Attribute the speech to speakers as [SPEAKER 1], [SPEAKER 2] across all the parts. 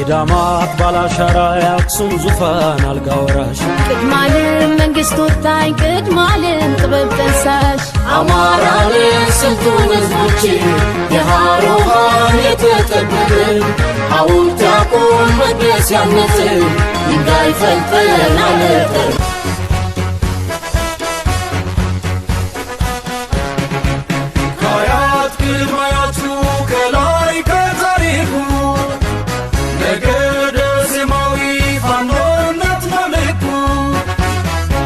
[SPEAKER 1] ዳማት ባላሻራ ያክሱም ዙፋን አልጋ ወራሽ
[SPEAKER 2] ቅድማልም መንግስት ወጣኝ ቅድማልም ጥበብ ጠንሳሽ
[SPEAKER 1] አማራን ስልጡን ህዝቦች የሃሮሃን የተጠበበ ሐውልት ያቁም መቅደስ ያነጽ ድንጋይ ፈልጠን አለጠን ከአያት ቅድማያቱ ከላይ ከታሪኩ ነገደ ዜማዊ ፋኖነት መልኩ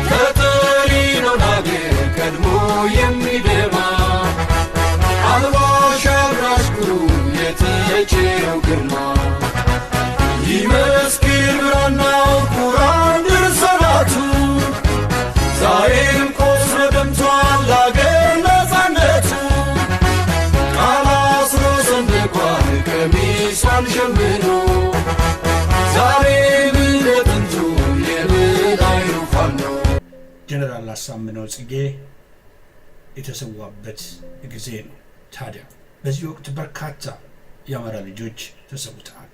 [SPEAKER 1] ተጠሪ ነው ለአገር ቀድሞ የሚደማ አልባሽ አብራሽ ኩሩ የተቸረው ግርማ ይመስክር ብራናው ቁራን ድርሰናቱ ዛሬም ቆስሎ ደምቷል ለአገር ነፃነቱ ቃል አስሮ ሰንደቋል ቀሚሷን ሸምኖ ጀነራል አሳምነው ጽጌ የተሰዋበት ጊዜ ነው። ታዲያ በዚህ ወቅት በርካታ የአማራ ልጆች ተሰውተዋል።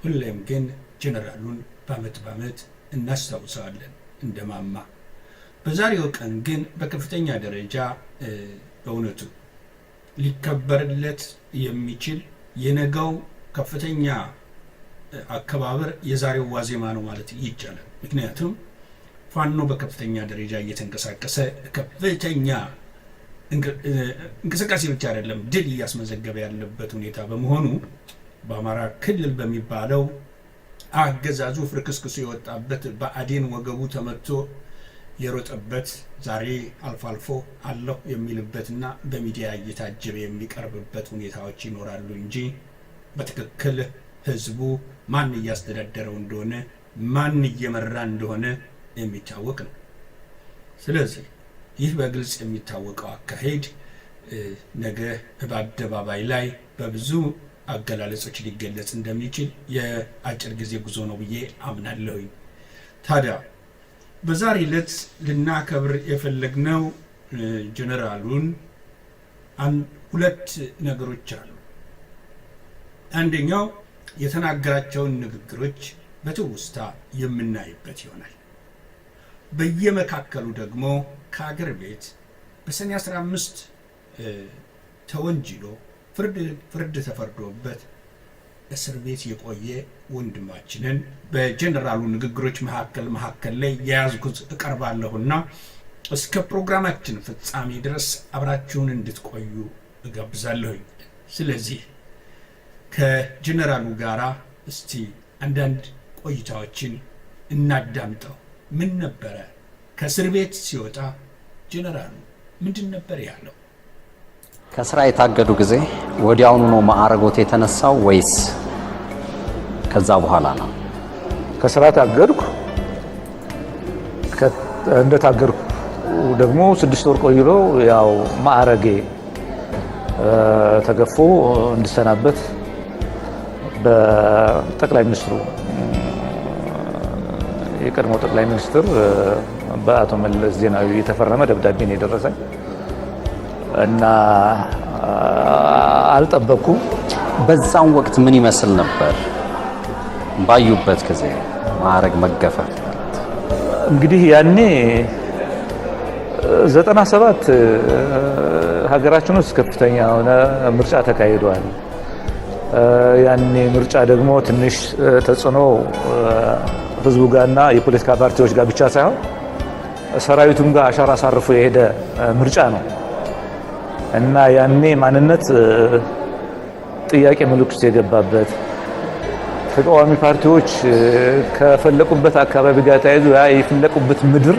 [SPEAKER 1] ሁሌም ግን ጀነራሉን በዓመት እናስታውሰዋለን እንደማማ። በዛሬው ቀን ግን በከፍተኛ ደረጃ በእውነቱ ሊከበርለት የሚችል የነገው ከፍተኛ አከባበር የዛሬው ዋዜማ ነው ማለት ይቻላል። ምክንያቱም ፋኖ በከፍተኛ ደረጃ እየተንቀሳቀሰ ከፍተኛ እንቅስቃሴ ብቻ አይደለም ድል እያስመዘገበ ያለበት ሁኔታ በመሆኑ በአማራ ክልል በሚባለው አገዛዙ ፍርክስክሱ የወጣበት በአዴን ወገቡ ተመቶ የሮጠበት ዛሬ አልፎ አልፎ አለሁ የሚልበትና በሚዲያ እየታጀበ የሚቀርብበት ሁኔታዎች ይኖራሉ እንጂ በትክክል ህዝቡ ማን እያስተዳደረው እንደሆነ ማን እየመራ እንደሆነ የሚታወቅ ነው። ስለዚህ ይህ በግልጽ የሚታወቀው አካሄድ ነገ በአደባባይ ላይ በብዙ አገላለጾች ሊገለጽ እንደሚችል የአጭር ጊዜ ጉዞ ነው ብዬ አምናለሁ። ታዲያ በዛሬ ዕለት ልናከብር የፈለግነው ጀነራሉን ሁለት ነገሮች አሉ። አንደኛው የተናገራቸውን ንግግሮች በትውስታ የምናይበት ይሆናል። በየመካከሉ ደግሞ ከሀገር ቤት በሰኔ 15 ተወንጅሎ ፍርድ ተፈርዶበት እስር ቤት የቆየ ወንድማችንን በጀነራሉ ንግግሮች መካከል ላይ የያዝኩት እቀርባለሁና እስከ ፕሮግራማችን ፍጻሜ ድረስ አብራችሁን እንድትቆዩ እጋብዛለሁ። ስለዚህ ከጀነራሉ ጋራ እስቲ አንዳንድ ቆይታዎችን እናዳምጠው። ምን ነበረ ከእስር ቤት ሲወጣ ጀነራሉ ምንድን ነበር ያለው?
[SPEAKER 3] ከስራ የታገዱ ጊዜ ወዲያውኑ ነው ማዕረጎት የተነሳው ወይስ ከዛ በኋላ ነው?
[SPEAKER 4] ከስራ ታገድኩ። እንደታገድኩ ደግሞ 6 ወር ቆይሎ ያው ማዕረጌ ተገፎ እንድሰናበት በጠቅላይ ሚኒስትሩ የቀድሞ ጠቅላይ ሚኒስትር በአቶ መለስ ዜናዊ የተፈረመ ደብዳቤ ነው የደረሰኝ እና አልጠበቅኩም።
[SPEAKER 3] በዛው ወቅት ምን ይመስል ነበር ባዩበት ጊዜ ማዕረግ መገፈፍ?
[SPEAKER 4] እንግዲህ ያኔ 97 ሀገራችን ውስጥ ከፍተኛ የሆነ ምርጫ ተካሂዷል። ያኔ ምርጫ ደግሞ ትንሽ ተጽዕኖ ህዝቡ ጋርና የፖለቲካ ፓርቲዎች ጋር ብቻ ሳይሆን ሰራዊቱም ጋር አሻራ አሳርፎ የሄደ ምርጫ ነው እና ያኔ ማንነት ጥያቄ ምልክት ውስጥ የገባበት ተቃዋሚ ፓርቲዎች ከፈለቁበት አካባቢ ጋር ተያይዞ ያ የፈለቁበት ምድር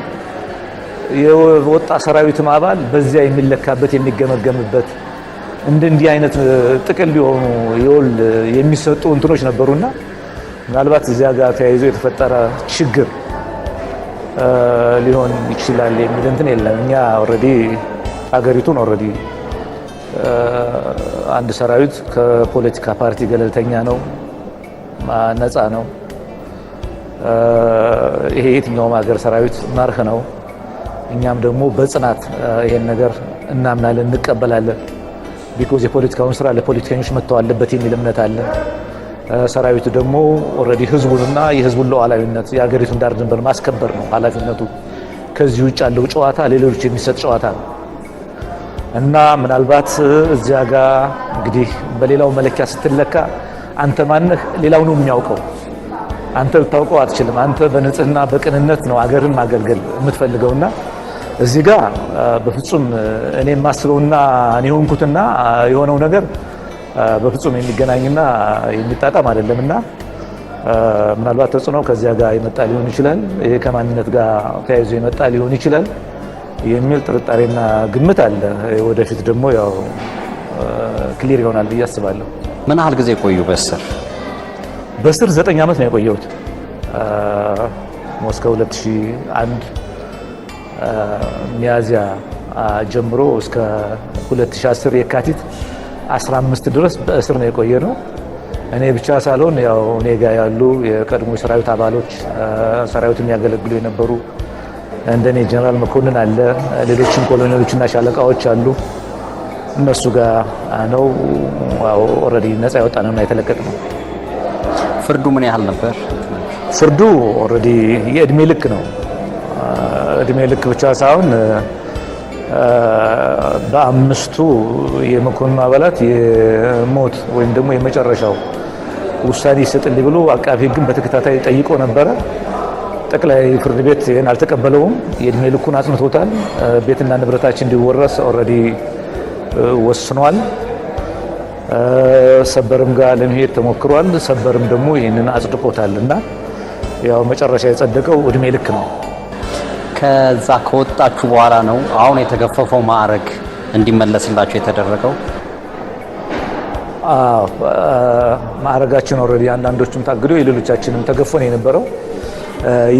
[SPEAKER 4] የወጣ ሰራዊትም አባል በዚያ የሚለካበት የሚገመገምበት እንዲህ አይነት ጥቅል ሊሆኑ ይወል የሚሰጡ እንትኖች ነበሩና ምናልባት እዚያ ጋር ተያይዞ የተፈጠረ ችግር ሊሆን ይችላል የሚል እንትን የለም። እኛ ኦልሬዲ ሀገሪቱን ኦልሬዲ አንድ ሰራዊት ከፖለቲካ ፓርቲ ገለልተኛ ነው፣ ነፃ ነው። ይሄ የትኛውም ሀገር ሰራዊት መርህ ነው። እኛም ደግሞ በጽናት ይሄን ነገር እናምናለን፣ እንቀበላለን። ቢኮዝ የፖለቲካውን ስራ ለፖለቲከኞች መተው አለበት የሚል እምነት አለ። ሰራዊቱ ደግሞ ኦልሬዲ ህዝቡንና የህዝቡን ሉዓላዊነት የሀገሪቱን ዳር ድንበር ማስከበር ነው ኃላፊነቱ። ከዚህ ውጭ ያለው ጨዋታ ለሌሎች የሚሰጥ ጨዋታ ነው እና ምናልባት እዚያ ጋር እንግዲህ በሌላው መለኪያ ስትለካ አንተ ማነህ ሌላው ነው የሚያውቀው፣ አንተ ልታውቀው አትችልም። አንተ በንጽህና በቅንነት ነው አገርን ማገልገል የምትፈልገውና እዚህ ጋር በፍጹም እኔ የማስበውና እኔ ሆንኩትና የሆነው ነገር በፍጹም የሚገናኝና የሚጣጣም አይደለምና ምናልባት ተጽዕኖ ከዚያ ጋር ይመጣ ሊሆን ይችላል፣ ይሄ ከማንነት ጋር ተያይዞ ይመጣ ሊሆን ይችላል የሚል ጥርጣሬና ግምት አለ። ወደፊት ደግሞ ያው ክሊር ይሆናል ብዬ አስባለሁ።
[SPEAKER 3] ምን ያህል ጊዜ ቆዩ በእስር?
[SPEAKER 4] በእስር 9 ዓመት ነው የቆየሁት። እስከ 2001 ሚያዝያ ጀምሮ እስከ 2010 የካቲት 15 ድረስ በእስር ነው የቆየ ነው። እኔ ብቻ ሳልሆን ያው እኔ ጋር ያሉ የቀድሞ ሰራዊት አባሎች ሰራዊቱን ያገለግሉ የነበሩ እንደኔ ጀነራል መኮንን አለ፣ ሌሎችም ኮሎኔሎችና ሻለቃዎች አሉ። እነሱ ጋር ነው ኦልሬዲ ነፃ ያወጣነውና የተለቀቅነው።
[SPEAKER 3] ፍርዱ ምን ያህል ነበር?
[SPEAKER 4] ፍርዱ ኦልሬዲ የእድሜ ልክ ነው። እድሜ ልክ ብቻ ሳይሆን በአምስቱ የመኮንኑ አባላት የሞት ወይም ደግሞ የመጨረሻው ውሳኔ ይሰጥልኝ ብሎ አቃቤ ሕግን በተከታታይ ጠይቆ ነበረ። ጠቅላይ ፍርድ ቤት ይህን አልተቀበለውም። የእድሜ ልኩን አጽንቶታል። ቤትና ንብረታችን እንዲወረስ ኦልሬዲ ወስኗል። ሰበርም ጋር ለመሄድ ተሞክሯል። ሰበርም ደግሞ ይህንን አጽድቆታል እና ያው መጨረሻ የጸደቀው እድሜ ልክ ነው።
[SPEAKER 3] ከዛ ከወጣችሁ በኋላ ነው አሁን የተገፈፈው ማዕረግ እንዲመለስላችሁ የተደረገው?
[SPEAKER 4] ማዕረጋችን ኦልሬዲ አንዳንዶቹም ታግዶ የሌሎቻችንም ተገፎ ነው የነበረው።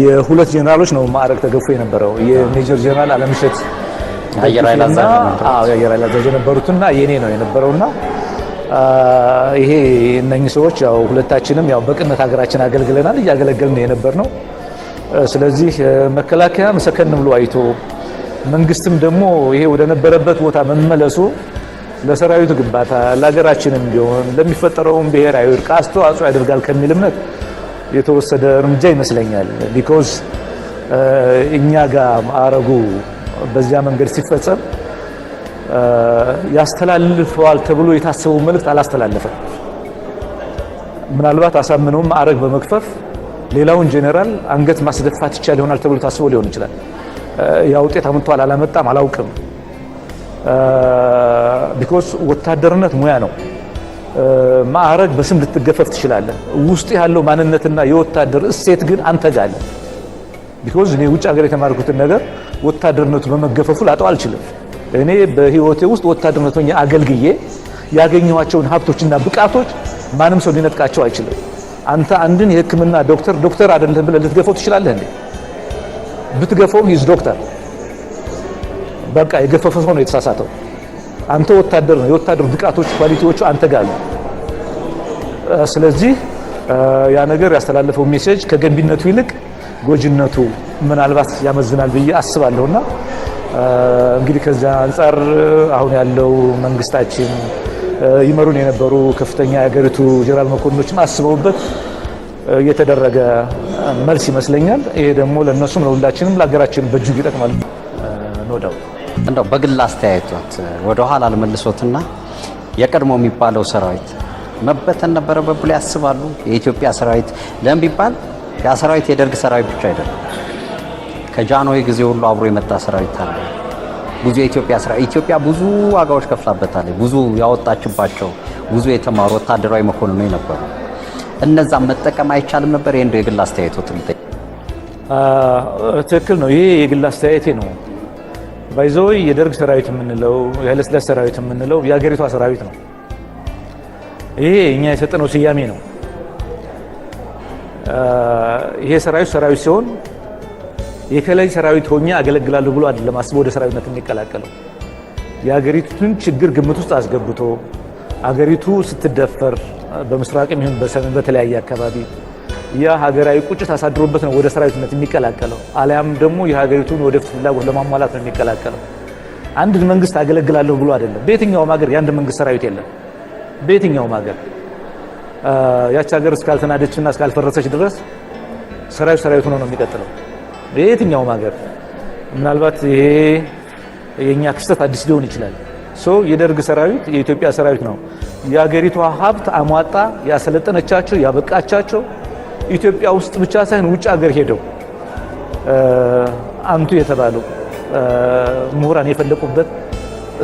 [SPEAKER 4] የሁለት ጄኔራሎች ነው ማዕረግ ተገፎ የነበረው። የሜጀር ጄኔራል አለምሸት
[SPEAKER 3] አየር ኃይል
[SPEAKER 4] አዛዥ የነበሩትና የኔ ነው የነበረውና ይሄ እነኚህ ሰዎች ያው ሁለታችንም ያው በቅነት ሀገራችን አገልግለናል፣ እያገለገልን የነበር ነው። ስለዚህ መከላከያም ሰከን ብሎ አይቶ መንግስትም ደግሞ ይሄ ወደ ነበረበት ቦታ መመለሱ ለሰራዊቱ ግንባታ ለሀገራችንም ቢሆን ለሚፈጠረውም ብሔራዊ እርቅ አስተዋጽኦ ያደርጋል ከሚል እምነት የተወሰደ እርምጃ ይመስለኛል። ቢኮዝ እኛ ጋር ማዕረጉ በዚያ መንገድ ሲፈጸም ያስተላልፈዋል ተብሎ የታሰበው መልእክት አላስተላለፈም። ምናልባት አሳምነውም ማዕረግ በመክፈፍ ሌላውን ጄኔራል አንገት ማስደፋት ይቻል ይሆናል ተብሎ ታስቦ ሊሆን ይችላል። ያ ውጤት አምጥቷል አላመጣም አላውቅም። ቢኮዝ ወታደርነት ሙያ ነው። ማዕረግ በስም ልትገፈፍ ትችላለህ። ውስጥ ያለው ማንነትና የወታደር እሴት ግን አንተ ጋር አለ። ቢኮዝ እኔ ውጭ ሀገር የተማርኩትን ነገር ወታደርነቱ በመገፈፉ ላጣው አልችልም። እኔ በህይወቴ ውስጥ ወታደርነቱን አገልግዬ ያገኘኋቸውን ሀብቶችና ብቃቶች ማንም ሰው ሊነጥቃቸው አይችልም። አንተ አንድን የሕክምና ዶክተር አይደለም ብለህ ልትገፈው ትችላለህ እንዴ? ብትገፈውም ሂዝ ዶክተር በቃ የገፈፈ ሰው ነው የተሳሳተው። አንተ ወታደር ነው። የወታደር ብቃቶች ኳሊቲዎቹ አንተ ጋር አሉ። ስለዚህ ያ ነገር ያስተላለፈው ሜሴጅ ከገንቢነቱ ይልቅ ጎጅነቱ ምናልባት ያመዝናል ብዬ አስባለሁና እንግዲህ ከዛ አንፃር አሁን ያለው መንግስታችን ይመሩን የነበሩ ከፍተኛ የሀገሪቱ ጄኔራል መኮንኖችም አስበውበት የተደረገ መልስ ይመስለኛል። ይሄ ደግሞ ለነሱም ለሁላችንም ለሀገራችን በእጅጉ ይጠቅማል ነው ዳው።
[SPEAKER 3] እንደው በግል አስተያየቶት ወደ ኋላ ልመልሶትና የቀድሞ የሚባለው ሰራዊት መበተን ነበረበት ብለው ያስባሉ? የኢትዮጵያ ሰራዊት ለምን ቢባል ያ ሰራዊት የደርግ ሰራዊት ብቻ አይደለም። ከጃንሆይ ጊዜ ሁሉ አብሮ የመጣ ሰራዊት አለ። ብዙ የኢትዮጵያ ሰራዊት ኢትዮጵያ ብዙ ዋጋዎች ከፍላበታለች። ብዙ ያወጣችባቸው ብዙ የተማሩ ወታደራዊ መኮንኖች ነበሩ። እነዛም መጠቀም አይቻልም ነበር? ይሄ እንደው የግል አስተያየቶት ልጠይቅ።
[SPEAKER 4] ትክክል ነው። ይሄ የግል አስተያየቴ ነው። ባይዘይ የደርግ ሰራዊት የምንለው የኃይለሥላሴ ሰራዊት የምንለው የሀገሪቷ ሰራዊት ነው። ይሄ እኛ የሰጠነው ስያሜ ነው። ይሄ ሰራዊት ሲሆን የከላይ ሰራዊት ሆኜ አገለግላለሁ ብሎ አይደለም አስቦ ወደ ሰራዊትነት የሚቀላቀለው። የሀገሪቱን ችግር ግምት ውስጥ አስገብቶ አገሪቱ ስትደፈር በምስራቅም ይሁን በሰሜን በተለያየ አካባቢ ያ ሀገራዊ ቁጭት አሳድሮበት ነው ወደ ሰራዊትነት የሚቀላቀለው። አሊያም ደግሞ የሀገሪቱን ወደፊት ፍላጎት ለማሟላት ነው የሚቀላቀለው። አንድ መንግስት አገለግላለሁ ብሎ አይደለም። በየትኛውም ሀገር የአንድ መንግስት ሰራዊት የለም። በየትኛውም ሀገር ያች ሀገር እስካልተናደችና እስካልፈረሰች ድረስ ሰራዊት ሆኖ ነው የሚቀጥለው። በየትኛውም ሀገር ምናልባት ይሄ የኛ ክስተት አዲስ ሊሆን ይችላል። የደርግ ሰራዊት የኢትዮጵያ ሰራዊት ነው። የሀገሪቷ ሀብት አሟጣ ያሰለጠነቻቸው ያበቃቻቸው ኢትዮጵያ ውስጥ ብቻ ሳይሆን ውጭ ሀገር ሄደው አንቱ የተባሉ ምሁራን የፈለቁበት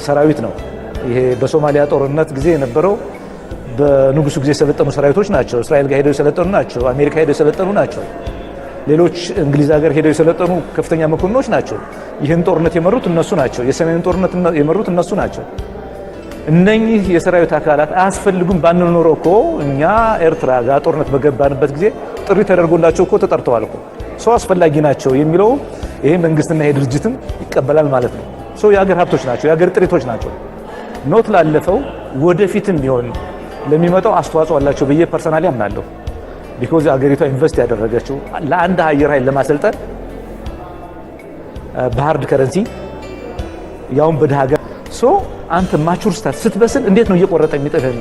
[SPEAKER 4] ሰራዊት ነው። ይሄ በሶማሊያ ጦርነት ጊዜ የነበረው በንጉሱ ጊዜ የሰለጠኑ ሰራዊቶች ናቸው። እስራኤል ጋር ሄደው የሰለጠኑ ናቸው። አሜሪካ ሄደው የሰለጠኑ ናቸው። ሌሎች እንግሊዝ ሀገር ሄደው የሰለጠኑ ከፍተኛ መኮንኖች ናቸው። ይህን ጦርነት የመሩት እነሱ ናቸው። የሰሜን ጦርነት የመሩት እነሱ ናቸው። እነኚህ የሰራዊት አካላት አያስፈልጉም ባንኖረው እኮ እኛ ኤርትራ ጋር ጦርነት በገባንበት ጊዜ ጥሪ ተደርጎላቸው እኮ ተጠርተዋል እኮ ሰው አስፈላጊ ናቸው የሚለው ይሄ መንግስትና ይሄ ድርጅትም ይቀበላል ማለት ነው። የሀገር ሀብቶች ናቸው፣ የሀገር ጥሪቶች ናቸው። ኖት ላለፈው ወደፊትም ቢሆን ለሚመጣው አስተዋጽኦ አላቸው ብዬ ፐርሰናሊ አምናለሁ። ቢኮዝ አገሪቷ ኢንቨስት ያደረገችው ለአንድ አየር ኃይል ለማሰልጠን በሃርድ ከረንሲ ያውን በደሃ ሀገር አንተ ማቹር ስታር ስትበስል እንዴት ነው እየቆረጠ የሚጥልህ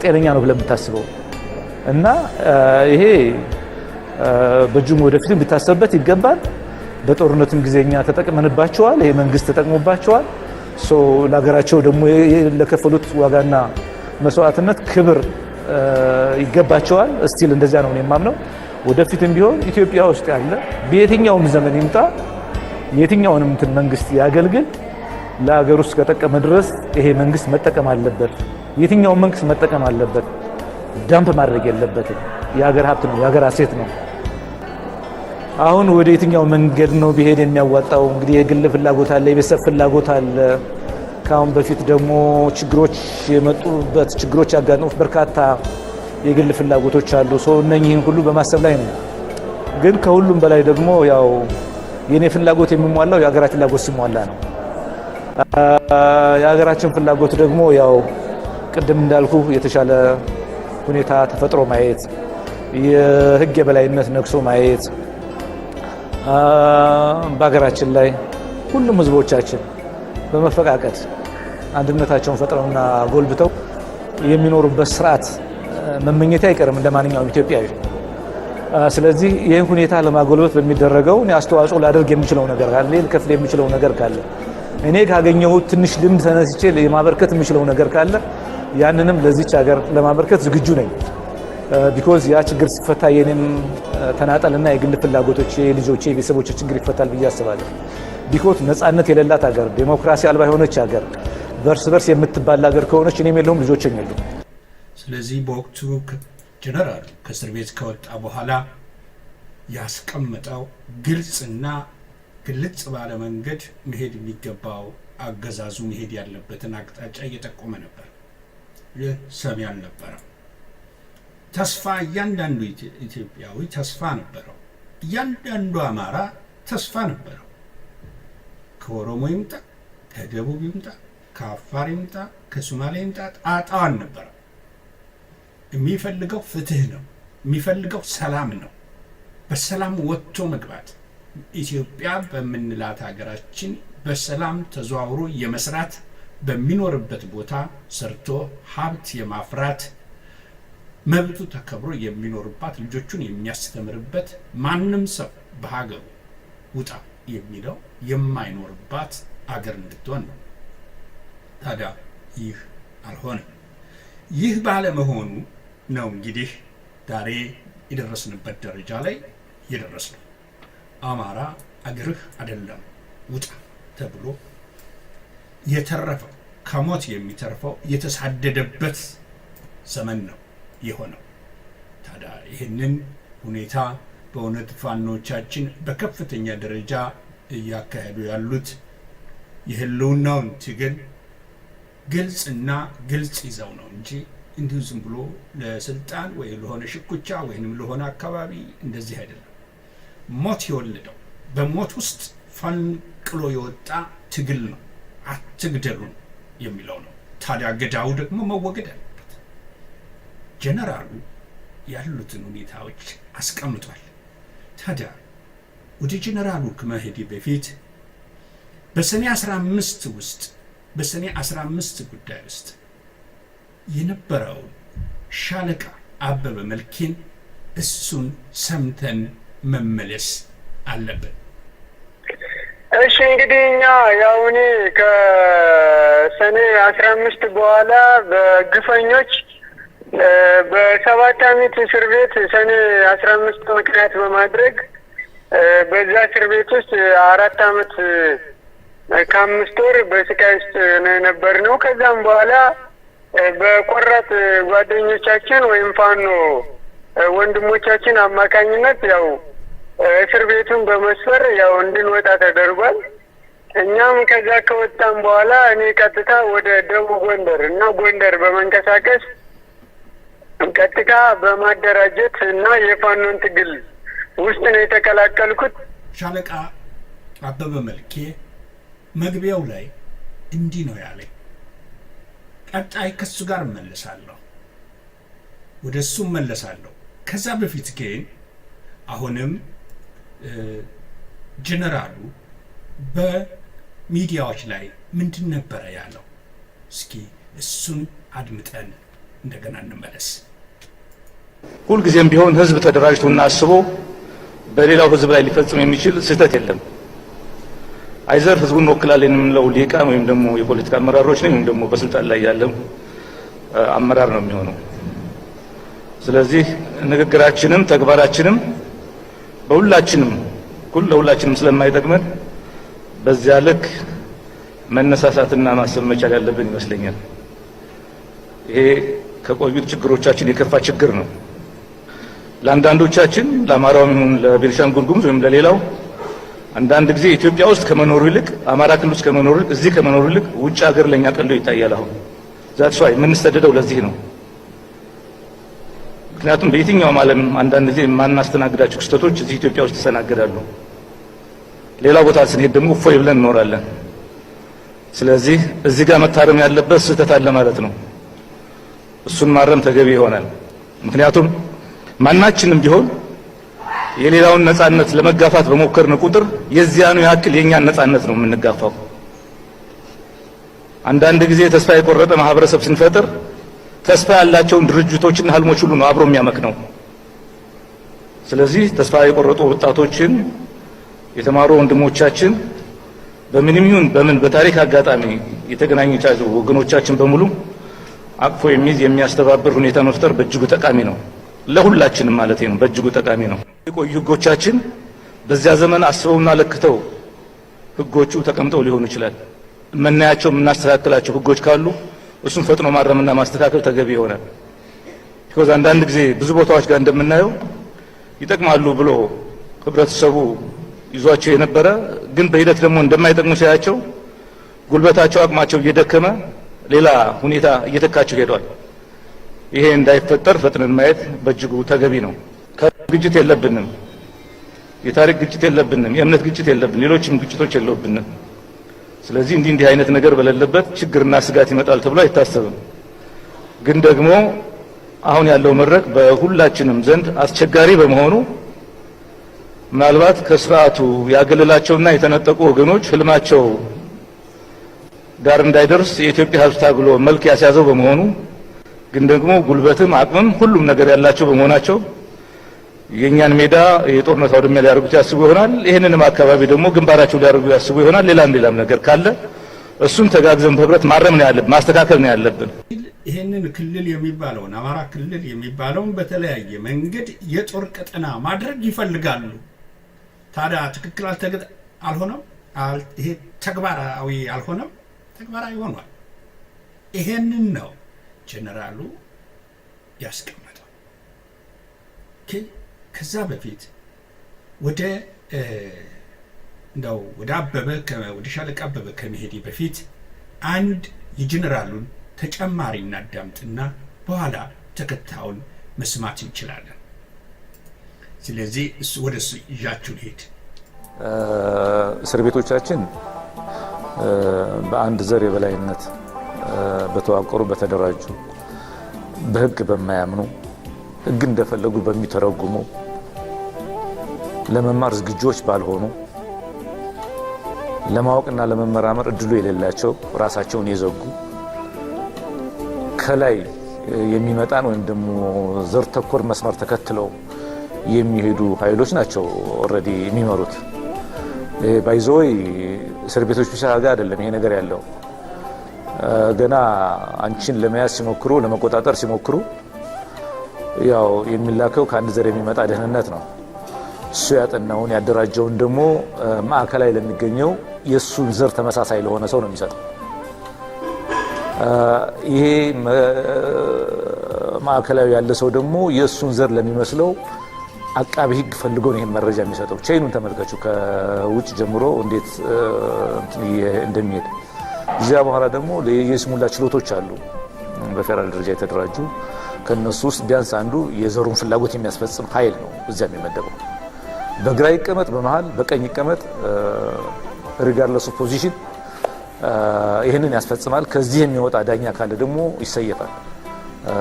[SPEAKER 4] ጤነኛ ነው ብለህ የምታስበው? እና ይሄ በእጁም ወደፊትም ቢታሰብበት ይገባል። በጦርነትም ጊዜኛ ተጠቅመንባቸዋል። ይሄ መንግስት ተጠቅሞባቸዋል። ለሀገራቸው ደግሞ ለከፈሉት ዋጋና መስዋዕትነት ክብር ይገባቸዋል። እስቲል እንደዚያ ነው የማምነው። ወደፊትም ቢሆን ኢትዮጵያ ውስጥ ያለ በየትኛውም ዘመን ይምጣ የትኛውንም መንግስት ያገልግል ለሀገር ውስጥ ከጠቀመ ድረስ ይሄ መንግስት መጠቀም አለበት። የትኛውም መንግስት መጠቀም አለበት። ዳምፕ ማድረግ የለበትም። የሀገር ሀብት ነው፣ የሀገር አሴት ነው። አሁን ወደ የትኛው መንገድ ነው ቢሄድ የሚያዋጣው? እንግዲህ የግል ፍላጎት አለ፣ የቤተሰብ ፍላጎት አለ። ከአሁን በፊት ደግሞ ችግሮች የመጡበት ችግሮች ያጋጠሙት በርካታ የግል ፍላጎቶች አሉ። እነኚህን ሁሉ በማሰብ ላይ ነው። ግን ከሁሉም በላይ ደግሞ ያው የኔ ፍላጎት የሚሟላው የሀገራችን ፍላጎት ሲሟላ ነው። የሀገራችን ፍላጎት ደግሞ ያው ቅድም እንዳልኩ የተሻለ ሁኔታ ተፈጥሮ ማየት፣ የህግ የበላይነት ነግሶ ማየት፣ በሀገራችን ላይ ሁሉም ህዝቦቻችን በመፈቃቀድ አንድነታቸውን ፈጥረውና ጎልብተው የሚኖሩበት ስርዓት መመኘት አይቀርም እንደማንኛውም ኢትዮጵያዊ። ስለዚህ ይህን ሁኔታ ለማጎልበት በሚደረገው አስተዋጽኦ ላደርግ የሚችለው ነገር ካለ፣ ልከፍል የሚችለው ነገር ካለ፣ እኔ ካገኘሁት ትንሽ ልምድ ተነስቼ የማበርከት የሚችለው ነገር ካለ ያንንም ለዚች ሀገር ለማበርከት ዝግጁ ነኝ። ቢኮዝ ያ ችግር ሲፈታ የኔም ተናጠልና የግል ፍላጎቶች፣ የልጆቼ፣ የቤተሰቦቼ ችግር ይፈታል ብዬ አስባለሁ። ቢኮዝ ነጻነት የሌላት ሀገር፣ ዴሞክራሲ አልባ የሆነች ሀገር፣ በርስ በርስ የምትባል ሀገር ከሆነች እኔም የለውም ልጆችም የሉም።
[SPEAKER 5] ስለዚህ በወቅቱ ጀነራሉ ከእስር ቤት ከወጣ በኋላ ያስቀመጠው ግልጽና ግልጽ ባለ መንገድ መሄድ የሚገባው አገዛዙ መሄድ ያለበትን አቅጣጫ እየጠቆመ ነበር። ይህ ሰሚ አልነበረም። ተስፋ እያንዳንዱ ኢትዮጵያዊ ተስፋ ነበረው። እያንዳንዱ አማራ ተስፋ ነበረው። ከኦሮሞ ይምጣ፣ ከደቡብ ይምጣ፣ ከአፋር ይምጣ፣ ከሶማሌ ይምጣ ጣጣው አልነበረም። የሚፈልገው ፍትህ ነው። የሚፈልገው ሰላም ነው። በሰላም ወጥቶ መግባት፣ ኢትዮጵያ በምንላት ሀገራችን በሰላም ተዘዋውሮ የመስራት፣ በሚኖርበት ቦታ ሰርቶ ሀብት የማፍራት መብቱ ተከብሮ የሚኖርባት፣ ልጆቹን የሚያስተምርበት፣ ማንም ሰው በሀገሩ ውጣ የሚለው የማይኖርባት አገር እንድትሆን ነው። ታዲያ ይህ አልሆነም። ይህ ባለመሆኑ ነው እንግዲህ ዛሬ የደረስንበት ደረጃ ላይ የደረስነው። አማራ አገርህ አይደለም ውጣ ተብሎ የተረፈው ከሞት የሚተርፈው የተሳደደበት ዘመን ነው የሆነው። ታዲያ ይህንን ሁኔታ በእውነት ፋኖቻችን በከፍተኛ ደረጃ እያካሄዱ ያሉት የህልውናውን ትግል ግልጽና ግልጽ ይዘው ነው እንጂ እንዲሁ ዝም ብሎ ለስልጣን ወይ ለሆነ ሽኩቻ ወይንም ለሆነ አካባቢ እንደዚህ አይደለም። ሞት የወለደው በሞት ውስጥ ፈንቅሎ የወጣ ትግል ነው። አትግደሉን የሚለው ነው። ታዲያ ገዳው ደግሞ መወገድ አለበት። ጀነራሉ ያሉትን ሁኔታዎች አስቀምጧል። ታዲያ ወደ ጀነራሉ ከመሄድ በፊት በሰኔ 15 ጉዳይ ውስጥ የነበረው ሻለቃ አበበ መልኬን እሱን ሰምተን መመለስ አለብን።
[SPEAKER 6] እሺ እንግዲህ እኛ ያው እኔ ከሰኔ 15 በኋላ በግፈኞች በ7 ዓመት እስር ቤት ሰኔ 15 ምክንያት በማድረግ በዛ እስር ቤት ውስጥ 4 ዓመት ከ5 ወር በስቃይ ውስጥ ነው የነበርነው። ከዛም በኋላ በቆራጥ ጓደኞቻችን ወይም ፋኖ ወንድሞቻችን አማካኝነት ያው እስር ቤቱን በመስፈር ያው እንድንወጣ ተደርጓል። እኛም ከዛ ከወጣን በኋላ እኔ ቀጥታ ወደ ደቡብ ጎንደር እና ጎንደር በመንቀሳቀስ ቀጥታ በማደራጀት እና የፋኖን ትግል ውስጥ ነው የተቀላቀልኩት።
[SPEAKER 5] ሻለቃ አበበ መልኬ መግቢያው ላይ እንዲህ ነው ያለኝ። ቀጣይ ከሱ ጋር እመለሳለሁ፣ ወደሱ እመለሳለሁ። ከዛ በፊት ግን አሁንም ጀነራሉ በሚዲያዎች ላይ ምንድን ነበረ ያለው? እስኪ እሱን አድምጠን እንደገና እንመለስ።
[SPEAKER 4] ሁልጊዜም ቢሆን ህዝብ ተደራጅቶና አስቦ በሌላው ህዝብ ላይ ሊፈጽም የሚችል ስህተት የለም። አይዘር ህዝቡን እንወክላለን የምንለው ሊቃን ወይም ደግሞ የፖለቲካ አመራሮች ነን ወይም ደግሞ በስልጣን ላይ ያለው አመራር ነው የሚሆነው። ስለዚህ ንግግራችንም ተግባራችንም ለሁላችንም ስለማይጠቅመን በዚያ ልክ መነሳሳትና ማሰብ መቻል ያለብን ይመስለኛል። ይሄ ከቆዩት ችግሮቻችን የከፋ ችግር ነው። ለአንዳንዶቻችን ለአማራውም ይሁን ለቤኒሻንጉል ጉሙዝ ወይም ለሌላው አንዳንድ ጊዜ ኢትዮጵያ ውስጥ ከመኖሩ ይልቅ አማራ ክልል ውስጥ ከመኖሩ ይልቅ እዚህ ከመኖሩ ይልቅ ውጭ ሀገር ለኛ ቀሎ ይታያል። አሁን ዛትስ ዋይ የምንሰደደው ለዚህ ነው። ምክንያቱም በየትኛውም ዓለም አንዳንድ ጊዜ የማናስተናግዳቸው ክስተቶች እዚህ ኢትዮጵያ ውስጥ ተሰናገዳሉ። ሌላ ቦታ ስንሄድ ደግሞ እፎይ ብለን እንኖራለን። ስለዚህ እዚህ ጋር መታረም ያለበት ስህተት አለ ማለት ነው። እሱን ማረም ተገቢ ይሆናል። ምክንያቱም ማናችንም ቢሆን የሌላውን ነጻነት ለመጋፋት በሞከርን ቁጥር የዚያኑ ያክል የኛን ነጻነት ነው የምንጋፋው። አንዳንድ ጊዜ ተስፋ የቆረጠ ማህበረሰብ ስንፈጥር ተስፋ ያላቸውን ድርጅቶችና ህልሞች ሁሉ ነው አብሮ የሚያመክነው። ስለዚህ ተስፋ የቆረጡ ወጣቶችን የተማሩ ወንድሞቻችን በምንም ይሁን በምን በታሪክ አጋጣሚ የተገናኙቻቸው ወገኖቻችን በሙሉ አቅፎ የሚይዝ የሚያስተባብር ሁኔታ መፍጠር በእጅጉ ጠቃሚ ነው። ለሁላችንም ማለት ነው በእጅጉ ጠቃሚ ነው። የቆዩ ህጎቻችን በዚያ ዘመን አስበውና ለክተው ህጎቹ ተቀምጠው ሊሆኑ ይችላል። የምናያቸው የምናስተካክላቸው ህጎች ካሉ እሱን ፈጥኖ ማረምና ማስተካከል ተገቢ ይሆናል። ቢኮዝ አንዳንድ ጊዜ ብዙ ቦታዎች ጋር እንደምናየው ይጠቅማሉ ብሎ ህብረተሰቡ ይዟቸው የነበረ ግን በሂደት ደግሞ እንደማይጠቅሙ ሲያያቸው ጉልበታቸው አቅማቸው እየደከመ ሌላ ሁኔታ እየተካቸው ሄዷል። ይሄ እንዳይፈጠር ፈጥነን ማየት በእጅጉ ተገቢ ነው። ግጭት የለብንም፣ የታሪክ ግጭት የለብንም፣ የእምነት ግጭት የለብንም፣ ሌሎችም ግጭቶች የለብንም። ስለዚህ እንዲህ አይነት ነገር በሌለበት ችግርና ስጋት ይመጣል ተብሎ አይታሰብም። ግን ደግሞ አሁን ያለው መድረክ በሁላችንም ዘንድ አስቸጋሪ በመሆኑ ምናልባት ከስርዓቱ ያገለላቸውና የተነጠቁ ወገኖች ህልማቸው ዳር እንዳይደርስ የኢትዮጵያ ህዝብ ታግሎ መልክ ያስያዘው በመሆኑ ግን ደግሞ ጉልበትም አቅምም ሁሉም ነገር ያላቸው በመሆናቸው የኛን ሜዳ የጦርነት አውድማ ሊያደርጉት ያስቡ ይሆናል። ይሄንንም አካባቢ ደግሞ ግንባራቸው ሊያደርጉ ያስቡ ይሆናል። ሌላም ነገር ካለ እሱን ተጋግዘን በህብረት ማረም ነው ያለብን፣ ማስተካከል ነው ያለብን።
[SPEAKER 5] ይሄንን ክልል የሚባለውን አማራ ክልል የሚባለውን በተለያየ መንገድ የጦር ቀጠና ማድረግ ይፈልጋሉ። ታዲያ ትክክል አልሆነም። ይሄ ተግባራዊ አልሆነም፣ ተግባራዊ ሆኗል። ይሄንን ነው ጀነራሉ ያስቀመጠው። ከዛ በፊት ወደ ሻለቃ አበበ ከመሄድ በፊት አንድ የጀነራሉን ተጨማሪ እናዳምጥና በኋላ ተከታዩን መስማት እንችላለን። ስለዚህ ወደ እሱ ይዣችሁ ልሄድ።
[SPEAKER 4] እስር ቤቶቻችን በአንድ ዘር የበላይነት በተዋቀሩ በተደራጁ በህግ በማያምኑ ሕግ እንደፈለጉ በሚተረጉሙ ለመማር ዝግጆች ባልሆኑ ለማወቅና ለመመራመር እድሉ የሌላቸው ራሳቸውን የዘጉ ከላይ የሚመጣን ወይም ደግሞ ዘር ተኮር መስመር ተከትለው የሚሄዱ ኃይሎች ናቸው ኦሬዲ የሚመሩት። ባይዞይ እስር ቤቶች ብቻ ጋር አይደለም ይሄ ነገር ያለው። ገና አንቺን ለመያዝ ሲሞክሩ ለመቆጣጠር ሲሞክሩ ያው የሚላከው ከአንድ ዘር የሚመጣ ደህንነት ነው። እሱ ያጠናውን ያደራጀውን ደግሞ ማዕከላዊ ለሚገኘው የሱን ዘር ተመሳሳይ ለሆነ ሰው ነው የሚሰጠው። ይሄ ማዕከላዊ ያለ ሰው ደግሞ የሱን ዘር ለሚመስለው አቃቢ ሕግ ፈልጎ ነው ይሄን መረጃ የሚሰጠው። ቼይኑን ተመልከቹ፣ ከውጭ ጀምሮ እንዴት እንደሚሄድ። እዚያ በኋላ ደግሞ የስሙላ ችሎቶች አሉ በፌደራል ደረጃ የተደራጁ። ከነሱ ውስጥ ቢያንስ አንዱ የዘሩን ፍላጎት የሚያስፈጽም ኃይል ነው እዚያ የሚመደበው። በግራ ይቀመጥ በመሃል በቀኝ ይቀመጥ ሪጋርድለስ ኦፍ ፖዚሽን ይህንን ያስፈጽማል። ከዚህ የሚወጣ ዳኛ ካለ ደግሞ ይሰየፋል፣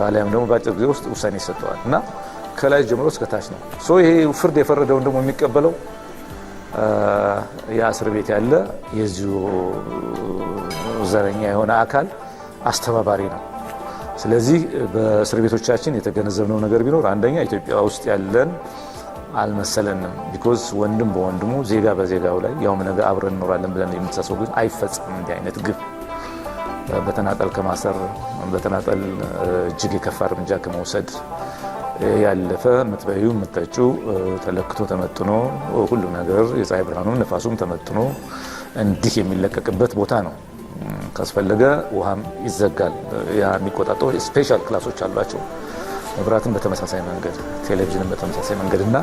[SPEAKER 4] አሊያም ደግሞ በአጭር ጊዜ ውስጥ ውሳኔ ይሰጠዋል እና ከላይ ጀምሮ እስከ ታች ነው። ይሄ ፍርድ የፈረደውን ደግሞ የሚቀበለው የእስር ቤት ያለ የዚሁ ዘረኛ የሆነ አካል አስተባባሪ ነው። ስለዚህ በእስር ቤቶቻችን የተገነዘብነው ነገር ቢኖር አንደኛ ኢትዮጵያ ውስጥ ያለን አልመሰለንም። ቢኮዝ ወንድም በወንድሙ ዜጋ በዜጋው ላይ ያውም ነገ አብረን እንኖራለን ብለን የምንሳሰው ግን አይፈጸምም። እንዲህ አይነት ግብ በተናጠል ከማሰር በተናጠል እጅግ የከፋ እርምጃ ከመውሰድ ያለፈ ምትበዩ ምትጠጩ ተለክቶ ተመጥኖ ሁሉ ነገር የፀሐይ ብርሃኑም ነፋሱም ተመጥኖ እንዲህ የሚለቀቅበት ቦታ ነው። ካስፈለገ ውሃም ይዘጋል። ያ የሚቆጣጠሩ ስፔሻል ክላሶች አሏቸው። መብራትን በተመሳሳይ መንገድ፣ ቴሌቪዥንን በተመሳሳይ መንገድ እና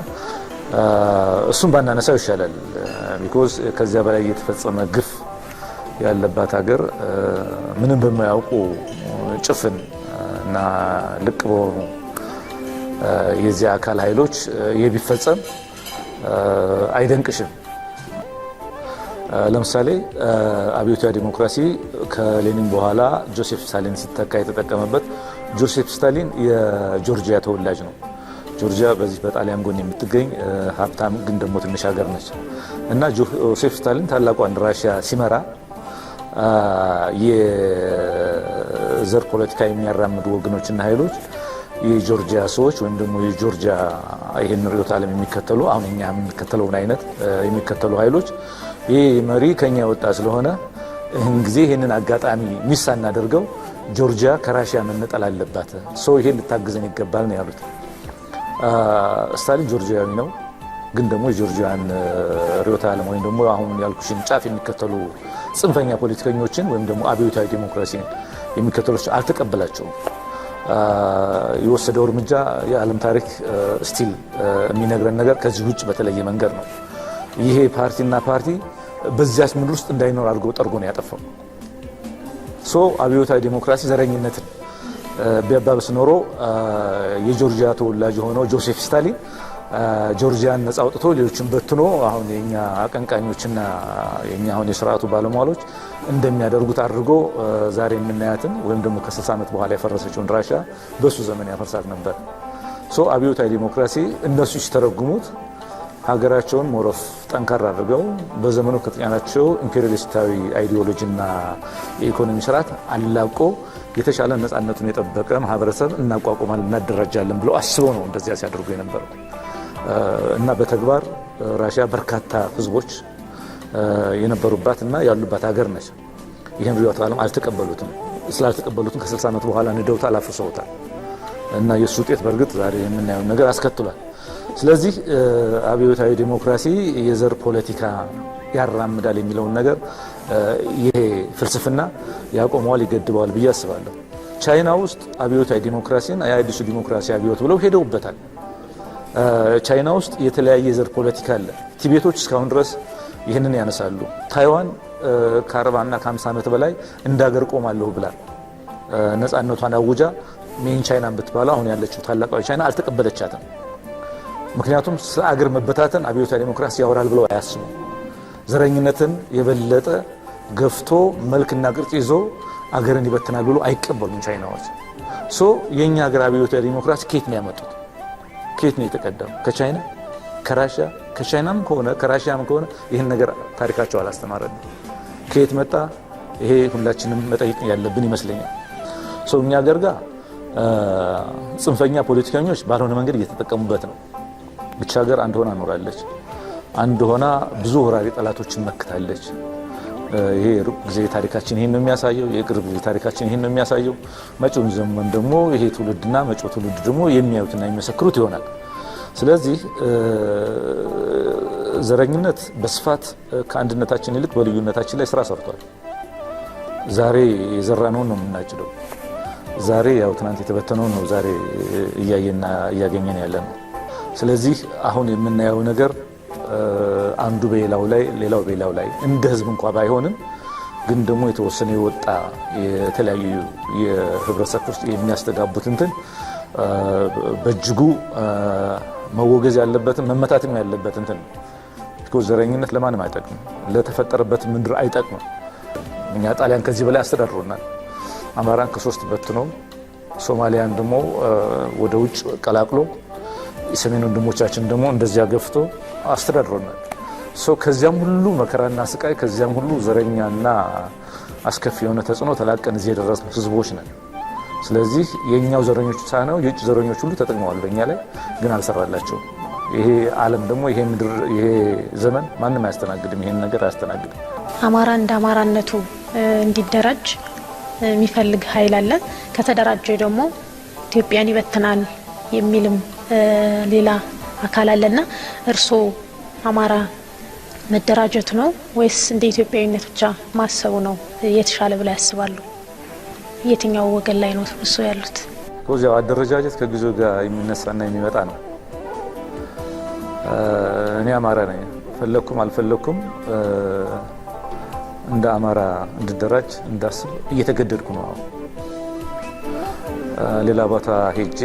[SPEAKER 4] እሱም ባናነሳው ይሻላል። ቢኮዝ ከዚያ በላይ የተፈጸመ ግፍ ያለባት ሀገር ምንም በማያውቁ ጭፍን እና ልቅ በሆኑ የዚህ አካል ኃይሎች ይህ ቢፈጸም አይደንቅሽም። ለምሳሌ አብዮታዊ ዲሞክራሲ ከሌኒን በኋላ ጆሴፍ ስታሊን ሲተካ የተጠቀመበት። ጆሴፍ ስታሊን የጆርጂያ ተወላጅ ነው። ጆርጂያ በዚህ በጣሊያን ጎን የምትገኝ ሀብታም ግን ደግሞ ትንሽ ሀገር ነች እና ጆሴፍ ስታሊን ታላቋን ራሽያ ሲመራ የዘር ፖለቲካ የሚያራምዱ ወገኖችና ኃይሎች የጆርጂያ ሰዎች ወይም ደግሞ የጆርጂያ ይህን ርዕዮተ ዓለም የሚከተሉ አሁን እኛ የምንከተለውን አይነት የሚከተሉ ኃይሎች ይህ መሪ ከኛ የወጣ ስለሆነ ይህን ጊዜ ይህንን አጋጣሚ ሚስ አናደርገው፣ ጆርጂያ ከራሽያ መነጠል አለባት፣ ሰው ይሄን ልታግዘን ይገባል ነው ያሉት። ስታሊን ጆርጂያዊ ነው፣ ግን ደግሞ የጆርጂያን ርዕዮተ ዓለም ወይም ደግሞ አሁን ያልኩሽን ጫፍ የሚከተሉ ጽንፈኛ ፖለቲከኞችን ወይም ደግሞ አብዮታዊ ዲሞክራሲን የሚከተሉት አልተቀበላቸውም። የወሰደው እርምጃ የዓለም ታሪክ ስቲል የሚነግረን ነገር ከዚህ ውጭ በተለየ መንገድ ነው። ይሄ ፓርቲና ፓርቲ በዚያች ምድር ውስጥ እንዳይኖር አድርጎ ጠርጎ ነው ያጠፋው። አብዮታዊ ዲሞክራሲ ዘረኝነትን ቢያባብስ ኖሮ የጆርጂያ ተወላጅ የሆነው ጆሴፍ ስታሊን ጆርጂያን ነጻ አውጥቶ ሌሎችን በትኖ አሁን የኛ አቀንቃኞችና የኛ አሁን የስርዓቱ ባለሟሎች እንደሚያደርጉት አድርጎ ዛሬ የምናያትን ወይም ደግሞ ከ60 ዓመት በኋላ የፈረሰችውን ራሽያ በሱ ዘመን ያፈርሳት ነበር። አብዮታዊ ዲሞክራሲ እነሱ ሲተረጉሙት ሀገራቸውን ሞሮፍ ጠንካራ አድርገው በዘመኑ ከተጫናቸው ኢምፔሪያሊስታዊ አይዲዮሎጂና የኢኮኖሚ ስርዓት አላቆ የተሻለ ነጻነቱን የጠበቀ ማህበረሰብ እናቋቁማለን እናደራጃለን ብለው አስበው ነው እንደዚያ ሲያደርጉ የነበረው እና በተግባር ራሽያ በርካታ ህዝቦች የነበሩባት እና ያሉባት ሀገር ነች። ይህን ርዕዮተ ዓለም አልተቀበሉትም። ስላልተቀበሉትም ከ60 ዓመት በኋላ ንደውታል፣ አፍርሰውታል እና የሱ ውጤት በእርግጥ ዛሬ የምናየው ነገር አስከትሏል። ስለዚህ አብዮታዊ ዲሞክራሲ የዘር ፖለቲካ ያራምዳል የሚለውን ነገር ይሄ ፍልስፍና ያቆመዋል፣ ይገድበዋል ብዬ አስባለሁ። ቻይና ውስጥ አብዮታዊ ዲሞክራሲን የአዲሱ ዲሞክራሲ አብዮት ብለው ሄደውበታል። ቻይና ውስጥ የተለያየ የዘር ፖለቲካ አለ። ቲቤቶች እስካሁን ድረስ ይህንን ያነሳሉ። ታይዋን ከ40 እና ከ50 ዓመት በላይ እንዳገር ቆማለሁ ብላ ነፃነቷን አውጃ ሜን ቻይና ብትባለው አሁን ያለችው ታላቋ ቻይና አልተቀበለቻትም። ምክንያቱም ስለ አገር መበታተን አብዮታዊ ዲሞክራሲ ያወራል ብለው አያስቡ። ዘረኝነትን የበለጠ ገፍቶ መልክና ቅርጽ ይዞ አገርን ይበትናል ብሎ አይቀበሉም ቻይናዎች። የኛ ሀገር አብዮታዊ ዲሞክራሲ ከየት ነው ያመጡት? ከየት ነው የተቀዳው? ከቻይና፣ ከራሽያ። ከቻይናም ከሆነ ከራሽያም ከሆነ ይህን ነገር ታሪካቸው አላስተማረን። ከየት መጣ? ይሄ ሁላችንም መጠየቅ ያለብን ይመስለኛል። ሰው እኛ ሀገር ጋር ጽንፈኛ ፖለቲከኞች ባልሆነ መንገድ እየተጠቀሙበት ነው። ብቻ ሀገር አንድ ሆና ኖራለች። አንድ ሆና ብዙ ወራሪ ጠላቶችን መክታለች። ይሄ ሩቅ ጊዜ ታሪካችን ይሄን ነው የሚያሳየው። የቅርብ ጊዜ ታሪካችን ይሄን ነው የሚያሳየው። መጪውን ዘመን ደግሞ ይሄ ትውልድና መጪው ትውልድ ደግሞ የሚያዩትና የሚመሰክሩት ይሆናል። ስለዚህ ዘረኝነት በስፋት ከአንድነታችን ይልቅ በልዩነታችን ላይ ስራ ሰርቷል። ዛሬ የዘራነውን ነው የምናጭደው። ዛሬ ያው ትናንት የተበተነውን ነው ዛሬ እያየና እያገኘን ያለ ነው። ስለዚህ አሁን የምናየው ነገር አንዱ በሌላው ላይ ሌላው በሌላው ላይ እንደ ህዝብ እንኳ ባይሆንም ግን ደግሞ የተወሰነ የወጣ የተለያዩ የህብረተሰብ ውስጥ የሚያስተጋቡት እንትን በእጅጉ መወገዝ ያለበትን መመታትም ያለበት እንትን ነው። ዘረኝነት ለማንም አይጠቅምም፣ ለተፈጠረበት ምድር አይጠቅምም። እኛ ጣሊያን ከዚህ በላይ አስተዳድሮናል። አማራን ከ3 በትኖ ሶማሊያን ደግሞ ወደ ውጭ ቀላቅሎ የሰሜን ወንድሞቻችን ደግሞ እንደዚያ ገፍቶ አስተዳድሮናል። ከዚያም ሁሉ መከራና ስቃይ ከዚያም ሁሉ ዘረኛና አስከፊ የሆነ ተጽዕኖ ተላቀን እዚህ የደረስን ህዝቦች ነን። ስለዚህ የኛው ዘረኞች ሳይሆን የውጭ ዘረኞች ሁሉ ተጠቅመዋል በእኛ ላይ፣ ግን አልሰራላቸውም። ይሄ ዓለም ደግሞ ይሄ ምድር ይሄ ዘመን ማንም አያስተናግድም፣ ይሄን ነገር አያስተናግድም።
[SPEAKER 7] አማራ እንደ አማራነቱ እንዲደራጅ የሚፈልግ ኃይል አለ። ከተደራጀ ደግሞ ኢትዮጵያን ይበትናል የሚልም ሌላ አካል አለና እርስዎ አማራ መደራጀቱ ነው ወይስ እንደ ኢትዮጵያዊነት ብቻ ማሰቡ ነው የተሻለ ብለው ያስባሉ? የትኛው ወገን ላይ ነው እሱ ያሉት?
[SPEAKER 4] ከዚያው አደረጃጀት ከጊዜው ጋር የሚነሳና የሚመጣ ነው። እኔ አማራ ነኝ፣ ፈለኩም አልፈለኩም እንደ አማራ እንድደራጅ እንዳስብ እየተገደድኩ ነው። ሌላ ቦታ ሄጄ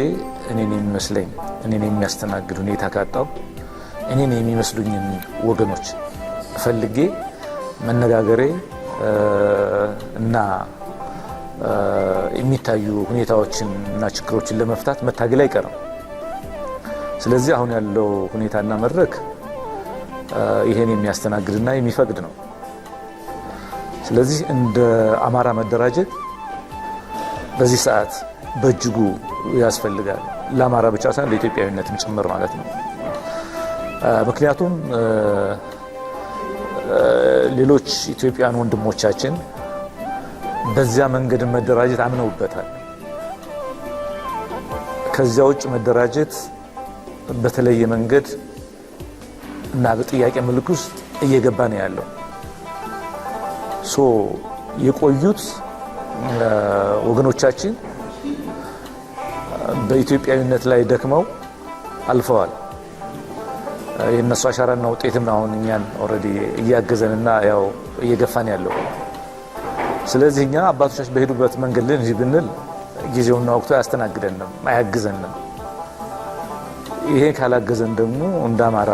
[SPEAKER 4] እኔን የሚመስለኝ እኔን የሚያስተናግድ ሁኔታ ካጣው እኔን የሚመስሉኝን ወገኖች ፈልጌ መነጋገሬ እና የሚታዩ ሁኔታዎችን እና ችግሮችን ለመፍታት መታገል አይቀርም። ስለዚህ አሁን ያለው ሁኔታና መድረክ ይሄን የሚያስተናግድና የሚፈቅድ ነው። ስለዚህ እንደ አማራ መደራጀት በዚህ ሰዓት በእጅጉ ያስፈልጋል። ለአማራ ብቻ ሳይሆን ለኢትዮጵያዊነትም ጭምር ማለት ነው። ምክንያቱም ሌሎች ኢትዮጵያውያን ወንድሞቻችን በዚያ መንገድ መደራጀት አምነውበታል። ከዚያ ውጭ መደራጀት በተለየ መንገድ እና በጥያቄ ምልክት ውስጥ እየገባ ነው ያለው። የቆዩት ወገኖቻችን በኢትዮጵያዊነት ላይ ደክመው አልፈዋል። የነሱ አሻራና ውጤትም አሁን እኛን ኦልሬዲ እያገዘንና ያው እየገፋን ያለው። ስለዚህ እኛ አባቶቻችን በሄዱበት መንገድ ልንሄድ ብንል ጊዜውና ወቅቱ አያስተናግደንም፣ አያግዘንም። ይሄ ካላገዘን ደግሞ እንደ አማራ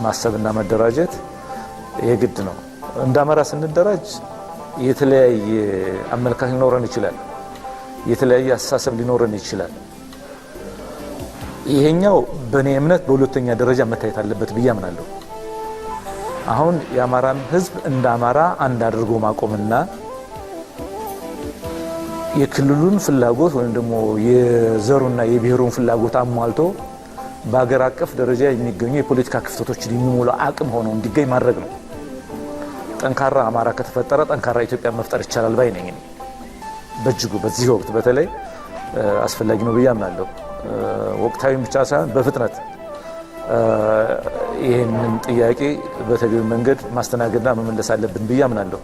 [SPEAKER 4] ማሰብና መደራጀት የግድ ነው። እንደ አማራ ስንደራጅ የተለያየ አመለካከት ሊኖረን ይችላል፣ የተለያየ አስተሳሰብ ሊኖረን ይችላል። ይሄኛው በእኔ እምነት በሁለተኛ ደረጃ መታየት አለበት ብዬ አምናለሁ። አሁን የአማራን ሕዝብ እንደ አማራ አንድ አድርጎ ማቆምና የክልሉን ፍላጎት ወይም ደግሞ የዘሩና የብሔሩን ፍላጎት አሟልቶ በሀገር አቀፍ ደረጃ የሚገኙ የፖለቲካ ክፍተቶችን የሚሞላ አቅም ሆኖ እንዲገኝ ማድረግ ነው። ጠንካራ አማራ ከተፈጠረ ጠንካራ ኢትዮጵያ መፍጠር ይቻላል ባይ ነኝ። በእጅጉ በዚህ ወቅት በተለይ አስፈላጊ ነው ብዬ አምናለሁ። ወቅታዊ ብቻ ሳይሆን በፍጥነት ይህንን ጥያቄ በተገቢው መንገድ ማስተናገድና መመለስ አለብን ብዬ አምናለሁ።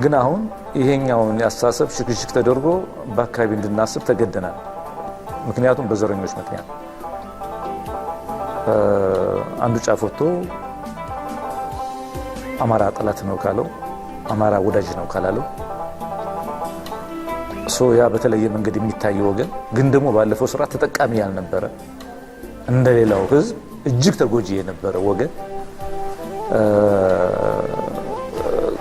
[SPEAKER 4] ግን አሁን ይሄኛውን ያስተሳሰብ ሽግሽግ ተደርጎ በአካባቢ እንድናስብ ተገደናል። ምክንያቱም በዘረኞች ምክንያት አንዱ ጫፍ ወጥቶ አማራ ጠላት ነው ካለው፣ አማራ ወዳጅ ነው ካላለው ያ በተለየ መንገድ የሚታየው ወገን ግን ደግሞ ባለፈው ስራ ተጠቃሚ ያልነበረ እንደሌላው ህዝብ እጅግ ተጎጂ የነበረ ወገን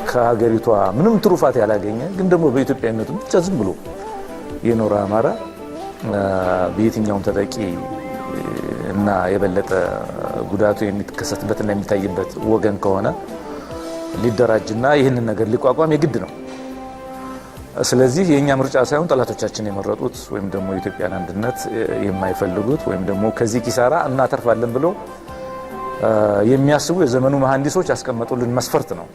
[SPEAKER 4] ከሀገሪቷ ምንም ትሩፋት ያላገኘ ግን ደግሞ በኢትዮጵያዊነቱ ብቻ ዝም ብሎ የኖረ አማራ በየትኛውም ተጠቂ እና የበለጠ ጉዳቱ የሚከሰትበትና የሚታይበት ወገን ከሆነ ሊደራጅና ይህንን ነገር ሊቋቋም የግድ ነው። ስለዚህ የኛ ምርጫ ሳይሆን ጠላቶቻችን የመረጡት ወይም ደግሞ የኢትዮጵያን አንድነት የማይፈልጉት ወይም ደግሞ ከዚህ ኪሳራ እናተርፋለን ብለው የሚያስቡ የዘመኑ መሐንዲሶች ያስቀመጡልን መስፈርት ነው።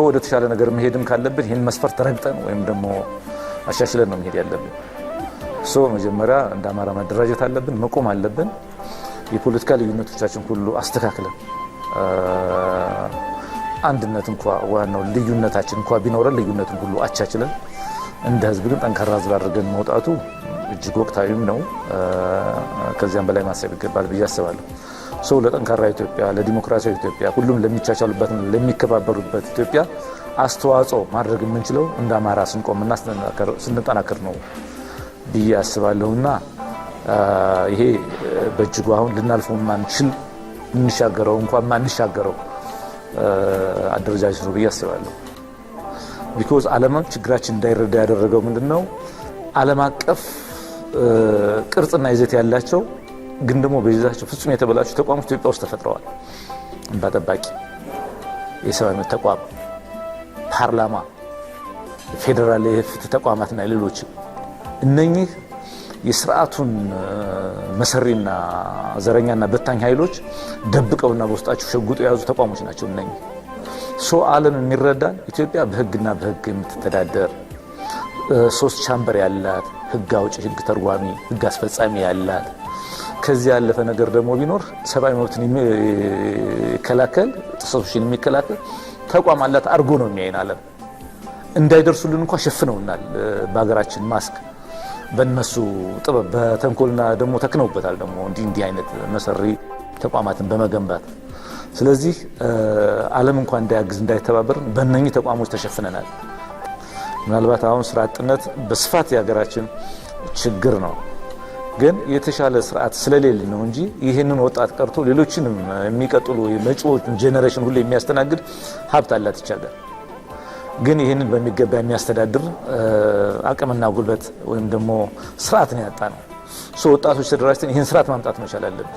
[SPEAKER 4] ወደ ተሻለ ነገር መሄድም ካለብን ይህን መስፈርት ረግጠን ወይም ደግሞ አሻሽለን ነው መሄድ ያለብን። መጀመሪያ እንደ አማራ መደራጀት አለብን፣ መቆም አለብን። የፖለቲካ ልዩነቶቻችን ሁሉ አስተካክለን አንድነት ዋናው ልዩነታችን ቢኖረን ልዩነትን ሁሉ አቻችለን እንደ ህዝብ ግን ጠንካራ ህዝብ አድርገን መውጣቱ እጅግ ወቅታዊም ነው። ከዚያም በላይ ማሰብ ይገባል ብዬ አስባለሁ። ለጠንካራ ኢትዮጵያ፣ ለዲሞክራሲያዊ ኢትዮጵያ፣ ሁሉም ለሚቻቻሉበት ለሚከባበሩበት ኢትዮጵያ አስተዋጽኦ ማድረግ የምንችለው እንደ አማራ ስንቆምና ስንጠናከር ነው ብዬ አስባለሁና ይሄ በእጅጉ አሁን ልናልፈው ማንችል እንሻገረው እንኳን ማንሻገረው አደረጃጀት ነው ብዬ አስባለሁ። ቢኮዝ ዓለም ችግራችን እንዳይረዳ ያደረገው ምንድነው? ዓለም አቀፍ ቅርጽና ይዘት ያላቸው ግን ደግሞ በይዛቸው ፍጹም የተበላሹ ተቋሞች ኢትዮጵያ ውስጥ ተፈጥረዋል። እንባ ጠባቂ፣ የሰብአዊ መብት ተቋም፣ ፓርላማ፣ ፌዴራል የፍትህ ተቋማትና ሌሎች እነኚህ የስርዓቱን መሰሪና ዘረኛና በታኝ ኃይሎች ደብቀውና በውስጣቸው ሸጉጦ የያዙ ተቋሞች ናቸው። እነኚህ ዓለም የሚረዳን ኢትዮጵያ በህግና በህግ የምትተዳደር 3 ቻምበር ያላት ህግ አውጪ፣ ህግ ተርጓሚ፣ ህግ አስፈጻሚ ያላት ከዚህ ያለፈ ነገር ደግሞ ቢኖር ሰብአዊ መብትን የሚከላከል ጥሰቶችን የሚከላከል ተቋም አላት አድርጎ ነው የሚያይን። ዓለም እንዳይደርሱልን እንኳን ሸፍነውናል በሀገራችን ማስክ በእነሱ ጥበብ በተንኮልና ደግሞ ተክነውበታል ደግሞ እንዲህ አይነት መሰሪ ተቋማትን በመገንባት። ስለዚህ ዓለም እንኳን እንዳያግዝ እንዳይተባበር በእነኚህ ተቋሞች ተሸፍነናል። ምናልባት አሁን ስራ አጥነት በስፋት የሀገራችን ችግር ነው፣ ግን የተሻለ ስርዓት ስለሌለ ነው እንጂ ይህንን ወጣት ቀርቶ ሌሎችንም የሚቀጥሉ መጪዎች ጄኔሬሽን ሁሉ የሚያስተናግድ ሀብት አላት ይቻላል። ግን ይህንን በሚገባ የሚያስተዳድር አቅምና ጉልበት ወይም ደግሞ ስርዓት ነው ያጣ ነው። ወጣቶች ተደራጅተን ይህን ስርዓት ማምጣት መቻል አለብን።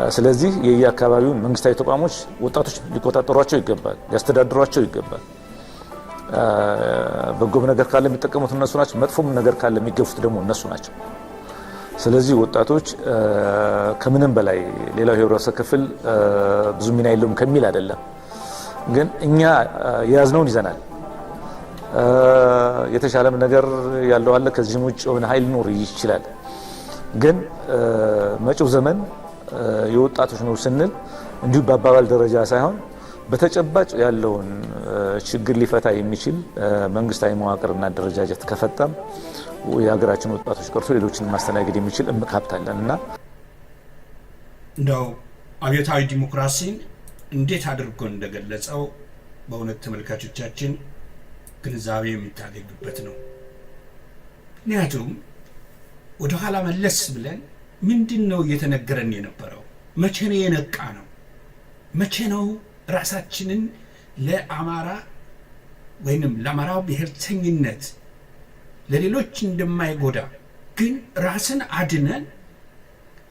[SPEAKER 4] ስለዚህ የየአካባቢውን መንግስታዊ ተቋሞች ወጣቶች ሊቆጣጠሯቸው ይገባል፣ ሊያስተዳድሯቸው ይገባል። በጎም ነገር ካለ የሚጠቀሙት እነሱ ናቸው፣ መጥፎም ነገር ካለ የሚገፉት ደግሞ እነሱ ናቸው። ስለዚህ ወጣቶች ከምንም በላይ ሌላው የህብረተሰብ ክፍል ብዙ ሚና የለውም ከሚል አይደለም፣ ግን እኛ የያዝነውን ይዘናል። የተሻለም ነገር ያለው አለ፣ ከዚህም ውጭ የሆነ ኃይል ሊኖር ይችላል። ግን መጪው ዘመን የወጣቶች ነው ስንል እንዲሁ በአባባል ደረጃ ሳይሆን በተጨባጭ ያለውን ችግር ሊፈታ የሚችል መንግስታዊ መዋቅርና አደረጃጀት ከፈጠም የሀገራችን ወጣቶች ቀርቶ ሌሎችን ማስተናገድ የሚችል እምቅ ሀብት አለን እና
[SPEAKER 5] እንደው አብዮታዊ ዲሞክራሲን እንዴት አድርጎ እንደገለጸው በእውነት ተመልካቾቻችን ግንዛቤ የምታገኙበት ነው። ምክንያቱም ወደ ኋላ መለስ ብለን ምንድነው እየተነገረን የነበረው? መቼ ነው የነቃ ነው? መቼ ነው ራሳችንን ለአማራ ወይንም ለአማራው ብሔርተኝነት ለሌሎች እንደማይጎዳ ግን ራስን አድነን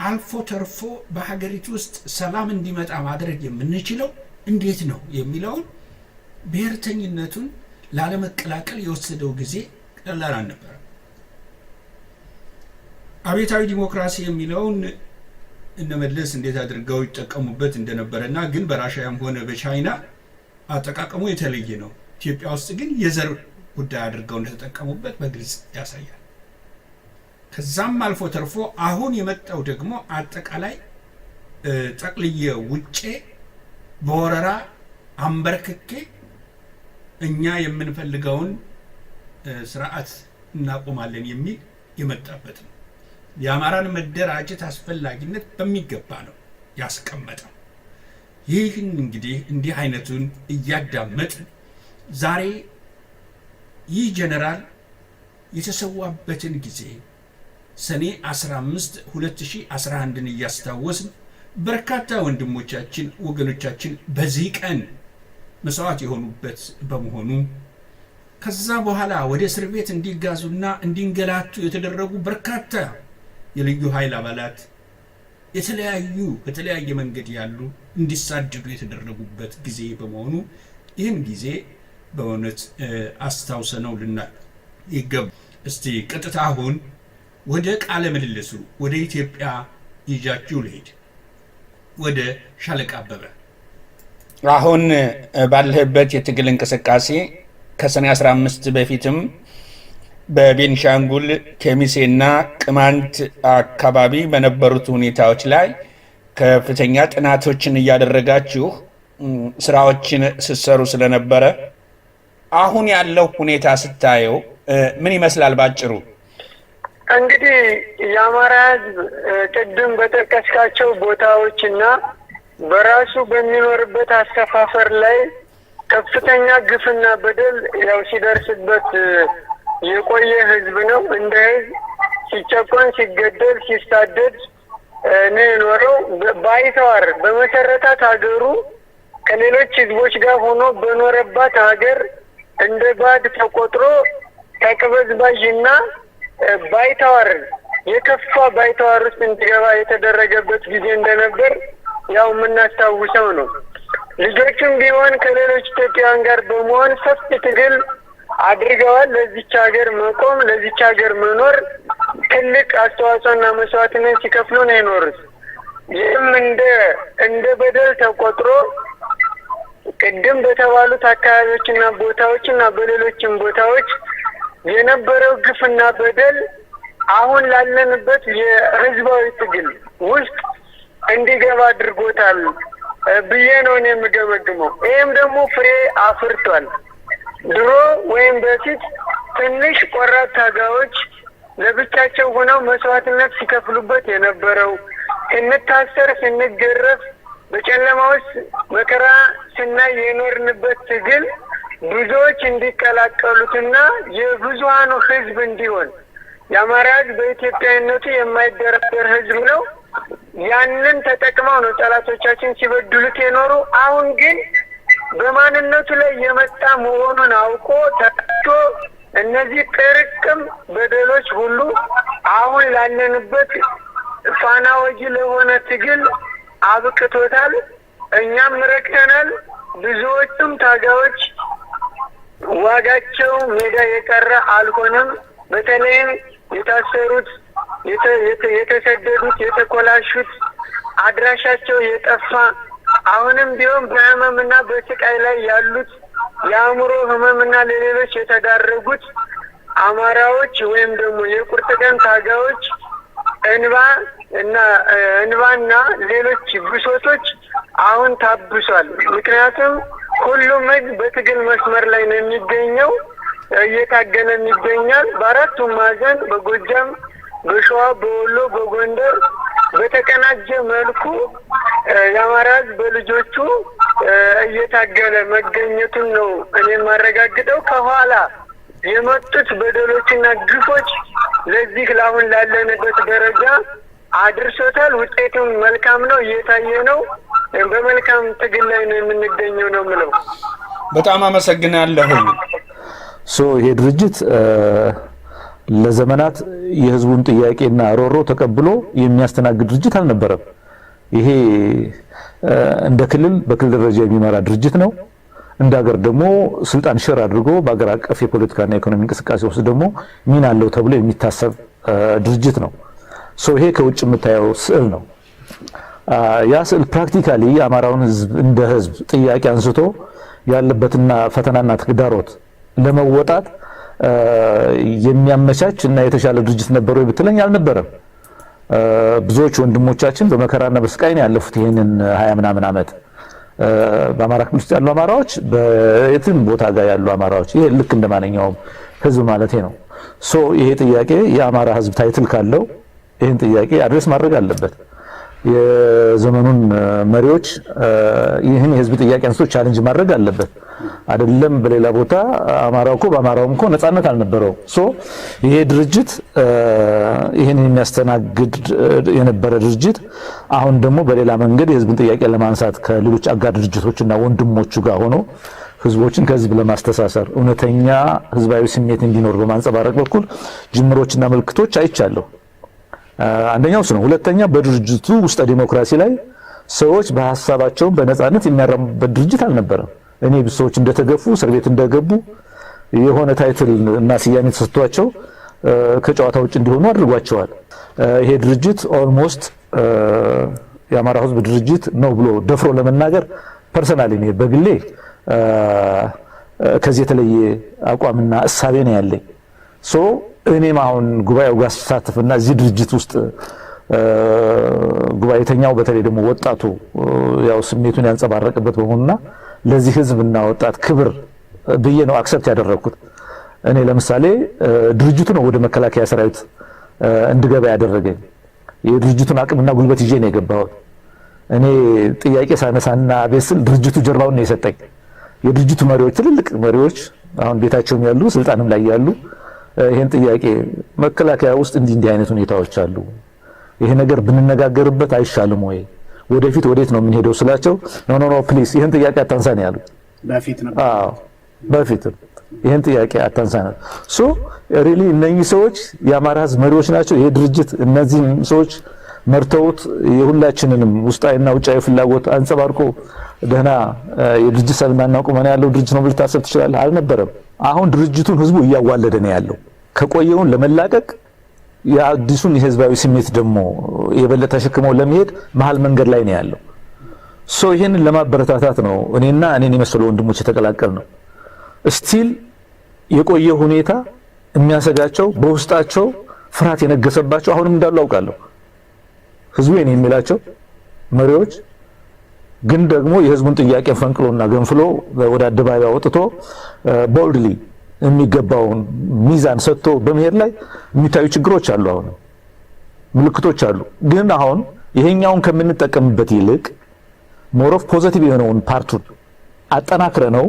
[SPEAKER 5] አልፎ ተርፎ በሀገሪቱ ውስጥ ሰላም እንዲመጣ ማድረግ የምንችለው እንዴት ነው የሚለውን ብሔርተኝነቱን ላለመቀላቀል የወሰደው ጊዜ ቀላል አልነበረም። አብዮታዊ ዲሞክራሲ የሚለውን እነመለስ እንዴት አድርገው ይጠቀሙበት እንደነበረና ግን በራሻያም ሆነ በቻይና አጠቃቀሙ የተለየ ነው። ኢትዮጵያ ውስጥ ግን የዘር ጉዳይ አድርገው እንደተጠቀሙበት በግልጽ ያሳያል። ከዛም አልፎ ተርፎ አሁን የመጣው ደግሞ አጠቃላይ ጠቅልየ ውጬ በወረራ አንበርክኬ እኛ የምንፈልገውን ስርዓት እናቆማለን የሚል የመጣበት ነው። የአማራን መደራጀት አስፈላጊነት በሚገባ ነው ያስቀመጠው። ይህን እንግዲህ እንዲህ አይነቱን እያዳመጥ ዛሬ ይህ ጀነራል የተሰዋበትን ጊዜ ሰኔ 15 2011ን እያስታወስን በርካታ ወንድሞቻችን ወገኖቻችን በዚህ ቀን መስዋዕት የሆኑበት በመሆኑ ከዛ በኋላ ወደ እስር ቤት እንዲጋዙና እንዲንገላቱ የተደረጉ በርካታ የልዩ ኃይል አባላት በተለያየ መንገድ ያሉ እንዲሳደዱ የተደረጉበት ጊዜ በመሆኑ ይህን ጊዜ በእውነት አስታውሰነው ልናል ይገባ። እስቲ ቀጥታ አሁን ወደ ቃለ ምልልሱ ወደ ኢትዮጵያ ይዣችሁ ልሄድ። ወደ ሻለቃ አበበ፣
[SPEAKER 8] አሁን ባለህበት የትግል እንቅስቃሴ ከሰኔ 15 በፊትም በቤንሻንጉል ኬሚሴና ቅማንት አካባቢ በነበሩት ሁኔታዎች ላይ ከፍተኛ ጥናቶችን እያደረጋችሁ ስራዎችን ስትሰሩ ስለነበረ አሁን ያለው ሁኔታ ስታየው ምን ይመስላል ባጭሩ?
[SPEAKER 6] እንግዲህ የአማራ ሕዝብ ቅድም በጠቀስካቸው ቦታዎችና በራሱ በሚኖርበት አስተፋፈር ላይ ከፍተኛ ግፍና በደል ያው ሲደርስበት የቆየ ሕዝብ ነው። እንደ ሕዝብ ሲጨቆን፣ ሲገደል፣ ሲሳደድ ነው የኖረው። ባይተዋር በመሰረታት ሀገሩ ከሌሎች ሕዝቦች ጋር ሆኖ በኖረባት ሀገር እንደ ባድ ተቆጥሮ ተቅበዝባዥና ባይተዋር የከፋ ባይተዋር ውስጥ እንዲገባ የተደረገበት ጊዜ እንደነበር ያው የምናስታውሰው ነው። ልጆቹም ቢሆን ከሌሎች ኢትዮጵያውያን ጋር በመሆን ሰፊ ትግል አድርገዋል። ለዚች ሀገር መቆም፣ ለዚች ሀገር መኖር ትልቅ አስተዋጽኦና መስዋዕትነት ሲከፍሉ ነው የኖሩት። ይህም እንደ በደል ተቆጥሮ ቅድም በተባሉት አካባቢዎችና ቦታዎችና በሌሎችም ቦታዎች የነበረው ግፍና በደል አሁን ላለንበት የህዝባዊ ትግል ውስጥ እንዲገባ አድርጎታል ብዬ ነው የምገመግመው። ይህም ደግሞ ፍሬ አፍርቷል። ድሮ ወይም በፊት ትንሽ ቆራጥ ታጋዮች ለብቻቸው ሆነው መስዋዕትነት ሲከፍሉበት የነበረው ስንታሰር፣ ስንገረፍ፣ በጨለማ ውስጥ መከራ ስናይ የኖርንበት ትግል ብዙዎች እንዲቀላቀሉትና የብዙሃኑ ህዝብ እንዲሆን የአማራ ህዝብ በኢትዮጵያዊነቱ የማይደራደር ህዝብ ነው። ያንን ተጠቅመው ነው ጠላቶቻችን ሲበድሉት የኖሩ። አሁን ግን በማንነቱ ላይ የመጣ መሆኑን አውቆ ተቶ እነዚህ ጥርቅም በደሎች ሁሉ አሁን ላለንበት ፋና ወጊ ለሆነ ትግል አብቅቶታል። እኛም ረክተናል። ብዙዎቹም ታጋዮች ዋጋቸው ሜዳ የቀረ አልሆነም። በተለይም የታሰሩት፣ የተሰደዱት፣ የተኮላሹት፣ አድራሻቸው የጠፋ አሁንም ቢሆን በህመምና በስቃይ ላይ ያሉት የአእምሮ ህመምና ለሌሎች የተዳረጉት አማራዎች ወይም ደግሞ የቁርጥ ቀን ታጋዮች እንባና ሌሎች ብሶቶች አሁን ታብሷል። ምክንያቱም ሁሉም ህዝብ በትግል መስመር ላይ ነው የሚገኘው፣ እየታገለም ይገኛል። በአራቱም ማዕዘን በጎጃም፣ በሸዋ፣ በወሎ፣ በጎንደር በተቀናጀ መልኩ የአማራ ህዝብ በልጆቹ እየታገለ መገኘቱን ነው እኔ የማረጋግጠው። ከኋላ የመጡት በደሎችና ግፎች ለዚህ ለአሁን ላለንበት ደረጃ አድርሶታል። ውጤቱም መልካም ነው፣ እየታየ ነው። በመልካም ትግል ላይ ነው የምንገኘው ነው የምለው።
[SPEAKER 8] በጣም አመሰግናለሁ።
[SPEAKER 4] ይሄ ድርጅት ለዘመናት የህዝቡን ጥያቄና ሮሮ ተቀብሎ የሚያስተናግድ ድርጅት አልነበረም። ይሄ እንደ ክልል በክልል ደረጃ የሚመራ ድርጅት ነው። እንደ ሀገር ደግሞ ስልጣን ሸር አድርጎ በሀገር አቀፍ የፖለቲካና ኢኮኖሚ እንቅስቃሴ ውስጥ ደግሞ ሚና አለው ተብሎ የሚታሰብ ድርጅት ነው። ይሄ ከውጭ የምታየው ስዕል ነው። ያ ስዕል ፕራክቲካሊ የአማራውን ህዝብ እንደ ህዝብ ጥያቄ አንስቶ ያለበትና ፈተናና ተግዳሮት ለመወጣት የሚያመቻች እና የተሻለ ድርጅት ነበር ወይ ብትለኝ አልነበረም። ብዙዎች ወንድሞቻችን በመከራና በስቃይ ነው ያለፉት ይሄንን 20 ምናምን ዓመት። በአማራ ክልል ውስጥ ያሉ አማራዎች፣ በየትም ቦታ ጋር ያሉ አማራዎች፣ ይሄ ልክ እንደማንኛውም ህዝብ ማለት ነው። ይሄ ጥያቄ የአማራ ህዝብ ታይትል ካለው ይሄን ጥያቄ አድሬስ ማድረግ አለበት። የዘመኑን መሪዎች ይህን የህዝብ ጥያቄ አንስቶ ቻሌንጅ ማድረግ አለበት። አይደለም በሌላ ቦታ አማራው እኮ በአማራውም እኮ ነፃነት አልነበረው። ይሄ ድርጅት ይህን የሚያስተናግድ የነበረ ድርጅት አሁን ደግሞ በሌላ መንገድ የህዝብን ጥያቄ ለማንሳት ከሌሎች አጋር ድርጅቶችና ወንድሞቹ ጋር ሆኖ ህዝቦችን ከህዝብ ለማስተሳሰር እውነተኛ ህዝባዊ ስሜት እንዲኖር በማንጸባረቅ በኩል ጅምሮችና ምልክቶች አይቻለሁ። አንደኛው እሱ ነው። ሁለተኛ በድርጅቱ ውስጥ ዲሞክራሲ ላይ ሰዎች በሐሳባቸው በነጻነት የሚያራምዱበት ድርጅት አልነበረም። እኔ ብዙ ሰዎች እንደተገፉ እስር ቤት እንደገቡ የሆነ ታይትል እና ስያሜ ተሰጥቷቸው ከጨዋታ ውጭ እንዲሆኑ አድርጓቸዋል። ይሄ ድርጅት ኦልሞስት የአማራ ህዝብ ድርጅት ነው ብሎ ደፍሮ ለመናገር ፐርሰናሊ እኔ በግሌ ከዚህ የተለየ አቋምና እሳቤ ነው ያለኝ። ሶ እኔም አሁን ጉባኤው ጋር ተሳተፍና እዚህ ድርጅት ውስጥ ጉባኤተኛው በተለይ ደግሞ ወጣቱ ያው ስሜቱን ያንጸባረቀበት በመሆኑና ለዚህ ህዝብና ወጣት ክብር ብዬ ነው አክሰፕት ያደረኩት። እኔ ለምሳሌ ድርጅቱ ነው ወደ መከላከያ ሰራዊት እንድገባ ያደረገኝ። የድርጅቱን አቅምና ጉልበት ይዤ ነው የገባሁት። እኔ ጥያቄ ሳነሳና ቤስል ድርጅቱ ጀርባውን ነው የሰጠኝ። የድርጅቱ መሪዎች ትልልቅ መሪዎች አሁን ቤታቸውም ያሉ ስልጣንም ላይ ያሉ ይሄን ጥያቄ መከላከያ ውስጥ እንዲህ አይነት ሁኔታዎች አሉ፣ ይሄ ነገር ብንነጋገርበት አይሻልም ወይ? ወደፊት ወዴት ነው የምንሄደው ስላቸው ኖ ፕሊዝ ይሄን ጥያቄ አታንሳ ነው ያሉት። በፊት ነበር። አዎ በፊት ይሄን ጥያቄ አታንሳ ነው። ሶ ሪሊ እነኚህ ሰዎች የአማራ ህዝብ መሪዎች ናቸው። ይሄ ድርጅት እነዚህ ሰዎች መርተውት የሁላችንንም ውስጣዊና ውጫዊ ፍላጎት አንጸባርቆ ደህና የድርጅት ሰልማና ቁመና ያለው ድርጅት ነው ብለህ ታስብ ትችላለህ? አልነበረም። አሁን ድርጅቱን ህዝቡ እያዋለደ ነው ያለው። ከቆየውን ለመላቀቅ የአዲሱን የህዝባዊ ስሜት ደግሞ የበለጠ ተሸክመው ለመሄድ መሀል መንገድ ላይ ነው ያለው። ሶ ይሄንን ለማበረታታት ነው እኔና እኔን የመሰሉ ወንድሞች የተቀላቀል ነው። ስቲል የቆየ ሁኔታ የሚያሰጋቸው በውስጣቸው ፍርሃት የነገሰባቸው አሁንም እንዳሉ አውቃለሁ። ህዝቡ የኔ የሚላቸው መሪዎች ግን ደግሞ የህዝቡን ጥያቄ ፈንቅሎና ገንፍሎ ወደ አደባባይ ወጥቶ ቦልድሊ የሚገባውን ሚዛን ሰጥቶ በመሄድ ላይ የሚታዩ ችግሮች አሉ። አሁን ምልክቶች አሉ። ግን አሁን ይሄኛውን ከምንጠቀምበት ይልቅ ሞር ኦፍ ፖዚቲቭ የሆነውን ፓርቱን አጠናክረ ነው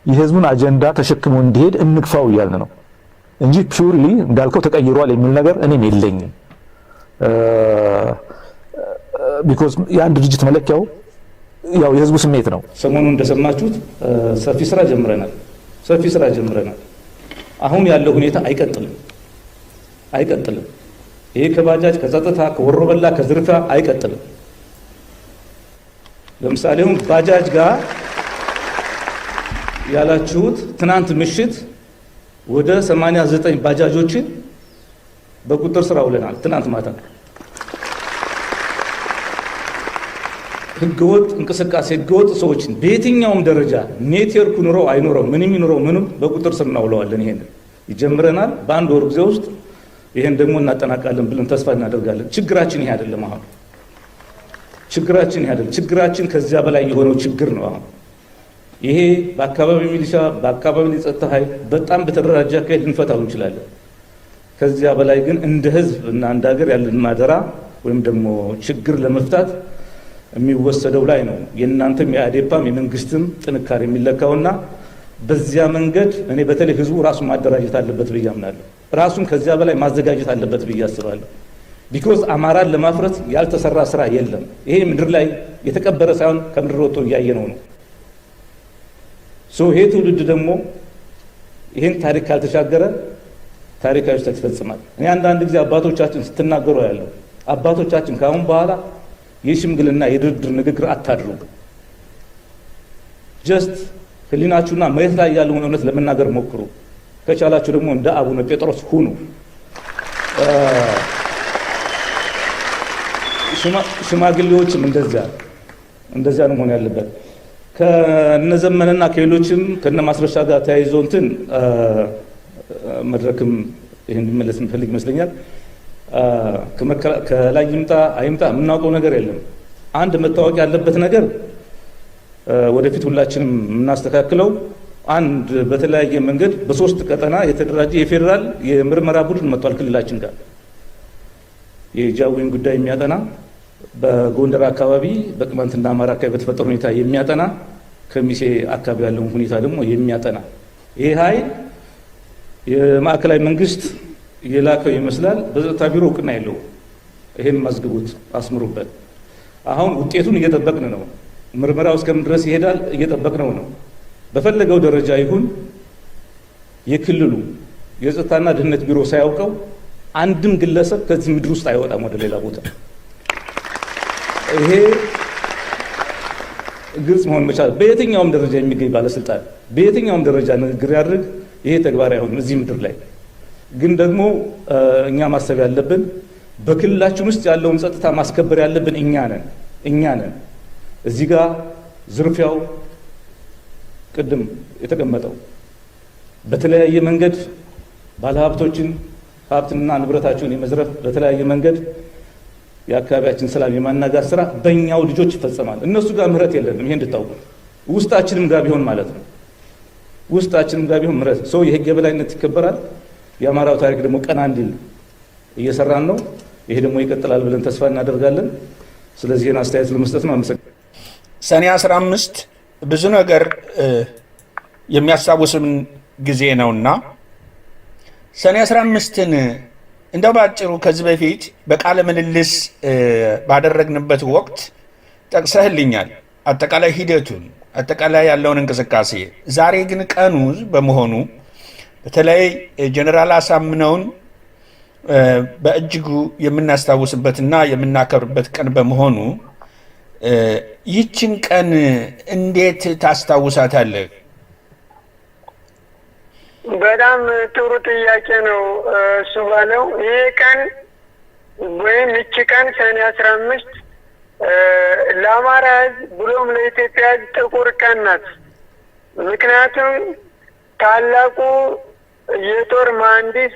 [SPEAKER 4] የህዝቡን አጀንዳ ተሸክሞ እንዲሄድ እንግፋው እያልን ነው እንጂ ፒውርሊ እንዳልከው ተቀይሯል የሚል ነገር እኔም የለኝም። ቢኮዝ የአንድ ድርጅት መለኪያው ያው የህዝቡ ስሜት ነው።
[SPEAKER 9] ሰሞኑን እንደሰማችሁት ሰፊ ስራ ጀምረናል። አሁን ያለው ሁኔታ አይቀጥልም። ይሄ ከባጃጅ ከጸጥታ ከወሮበላ ከዝርፊያ አይቀጥልም። ለምሳሌ አሁን ባጃጅ ጋር ያላችሁት ትናንት ምሽት ወደ 89 ባጃጆችን በቁጥር ስር አውለናል። ትናንት ማታ ህገወጥ እንቅስቃሴ ህገወጥ ሰዎችን በየትኛውም ደረጃ ኔትወርክ ኑረው አይኑረው ምንም ይኑረው ምንም በቁጥር ስር እናውለዋለን። ይሄን ይጀምረናል። በአንድ ወር ጊዜ ውስጥ ይሄን ደግሞ እናጠናቃለን ብለን ተስፋ እናደርጋለን። ችግራችን ይሄ አይደለም። አሁን ችግራችን ከዚያ በላይ የሆነው ችግር ነው። አሁን ይሄ በአካባቢ ሚሊሻ በአካባቢ የጸጥታ ኃይል በጣም በተደራጀ አካሄድ ልንፈታው እንችላለን። ከዚያ በላይ ግን እንደ ህዝብ እና እንደ ሀገር ያለን ማደራ ወይም ደግሞ ችግር ለመፍታት የሚወሰደው ላይ ነው የእናንተም የአዴፓም የመንግስትም ጥንካሬ የሚለካውና በዚያ መንገድ እኔ በተለይ ህዝቡ ራሱን ማደራጀት አለበት ብዬ አምናለሁ። ራሱን ከዚያ በላይ ማዘጋጀት አለበት ብዬ አስባለሁ። ቢኮዝ አማራን ለማፍረስ ያልተሰራ ስራ የለም። ይሄ ምድር ላይ የተቀበረ ሳይሆን ከምድር ወጥቶ እያየነው ነው። ይሄ ትውልድ ደግሞ ይሄን ታሪክ ካልተሻገረ ታሪካዊ ስህተት ይፈጽማል። እኔ አንዳንድ ጊዜ አባቶቻችን ስትናገሩ ያለው አባቶቻችን ካሁን በኋላ የሽምግልና የድርድር ንግግር አታድርጉ። ጀስት ህሊናችሁና መሬት ላይ ያለውን እውነት ለመናገር ሞክሩ። ከቻላችሁ ደግሞ እንደ አቡነ ጴጥሮስ ሁኑ። ሽማግሌዎችም እንደዚያ ነው መሆን ያለበት። ከነዘመነና ከሌሎችም ከነማስረሻ ጋር ተያይዞ እንትን መድረክም ይሄን እንዲመለስ እንፈልግ ይመስለኛል። ከላይ ይምጣ አይምጣ የምናውቀው ነገር የለም። አንድ መታወቅ ያለበት ነገር ወደፊት ሁላችንም የምናስተካክለው አንድ በተለያየ መንገድ በሶስት ቀጠና የተደራጀ የፌዴራል የምርመራ ቡድን መጥቷል ክልላችን ጋር የጃዊን ጉዳይ የሚያጠና በጎንደር አካባቢ በቅማንትና አማራ አካባቢ በተፈጠረ ሁኔታ የሚያጠና ከሚሴ አካባቢ ያለውን ሁኔታ ደግሞ የሚያጠና ይሄ ኃይል የማዕከላዊ መንግስት የላከው ይመስላል። በጸጥታ ቢሮ እውቅና የለውም። ይሄን ማዝግቡት፣ አስምሩበት። አሁን ውጤቱን እየጠበቅን ነው። ምርመራው እስከምን ድረስ ይሄዳል እየጠበቅነው ነው። በፈለገው ደረጃ ይሁን የክልሉ የጸጥታና ደህንነት ቢሮ ሳያውቀው አንድም ግለሰብ ከዚህ ምድር ውስጥ አይወጣም ወደ ሌላ ቦታ። ይሄ ግልጽ መሆን መቻል። በየትኛውም ደረጃ የሚገኝ ባለስልጣን በየትኛውም ደረጃ ንግግር ያድርግ፣ ይሄ ተግባራዊ አይሆንም እዚህ ምድር ላይ። ግን ደግሞ እኛ ማሰብ ያለብን በክልላችን ውስጥ ያለውን ጸጥታ ማስከበር ያለብን እኛ ነን። እዚህ ጋር ዝርፊያው ቅድም የተቀመጠው በተለያየ መንገድ ባለሀብቶችን ሀብትና ንብረታቸውን የመዝረፍ በተለያየ መንገድ የአካባቢያችን ሰላም የማናጋት ስራ በእኛው ልጆች ይፈጸማል። እነሱ ጋር ምህረት የለንም። ይሄ እንድታውቁ ውስጣችንም ጋር ቢሆን ማለት ነው። ውስጣችንም ጋር ቢሆን ምህረት ሰው የህግ የበላይነት ይከበራል። የአማራው ታሪክ ደግሞ ቀና እንዲል እየሰራን ነው። ይሄ ደግሞ ይቀጥላል ብለን ተስፋ እናደርጋለን። ስለዚህ ይህን አስተያየት ለመስጠት ነው። አመሰግናለሁ።
[SPEAKER 8] ሰኔ 15 ብዙ ነገር የሚያስታውስን ጊዜ ነውና ሰኔ 15ን እንደው ባጭሩ ከዚህ በፊት በቃለ ምልልስ ባደረግንበት ወቅት ጠቅሰህልኛል አጠቃላይ ሂደቱን፣ አጠቃላይ ያለውን እንቅስቃሴ። ዛሬ ግን ቀኑ በመሆኑ በተለይ ጀነራል አሳምነውን በእጅጉ የምናስታውስበትና የምናከብርበት ቀን በመሆኑ ይህችን ቀን እንዴት ታስታውሳታለህ?
[SPEAKER 6] በጣም ጥሩ ጥያቄ ነው እሱ ባለው። ይህ ቀን ወይም ይቺ ቀን ሰኔ 15 ለአማራ ሕዝብ ብሎም ለኢትዮጵያ ሕዝብ ጥቁር ቀን ናት። ምክንያቱም ታላቁ የጦር መሐንዲስ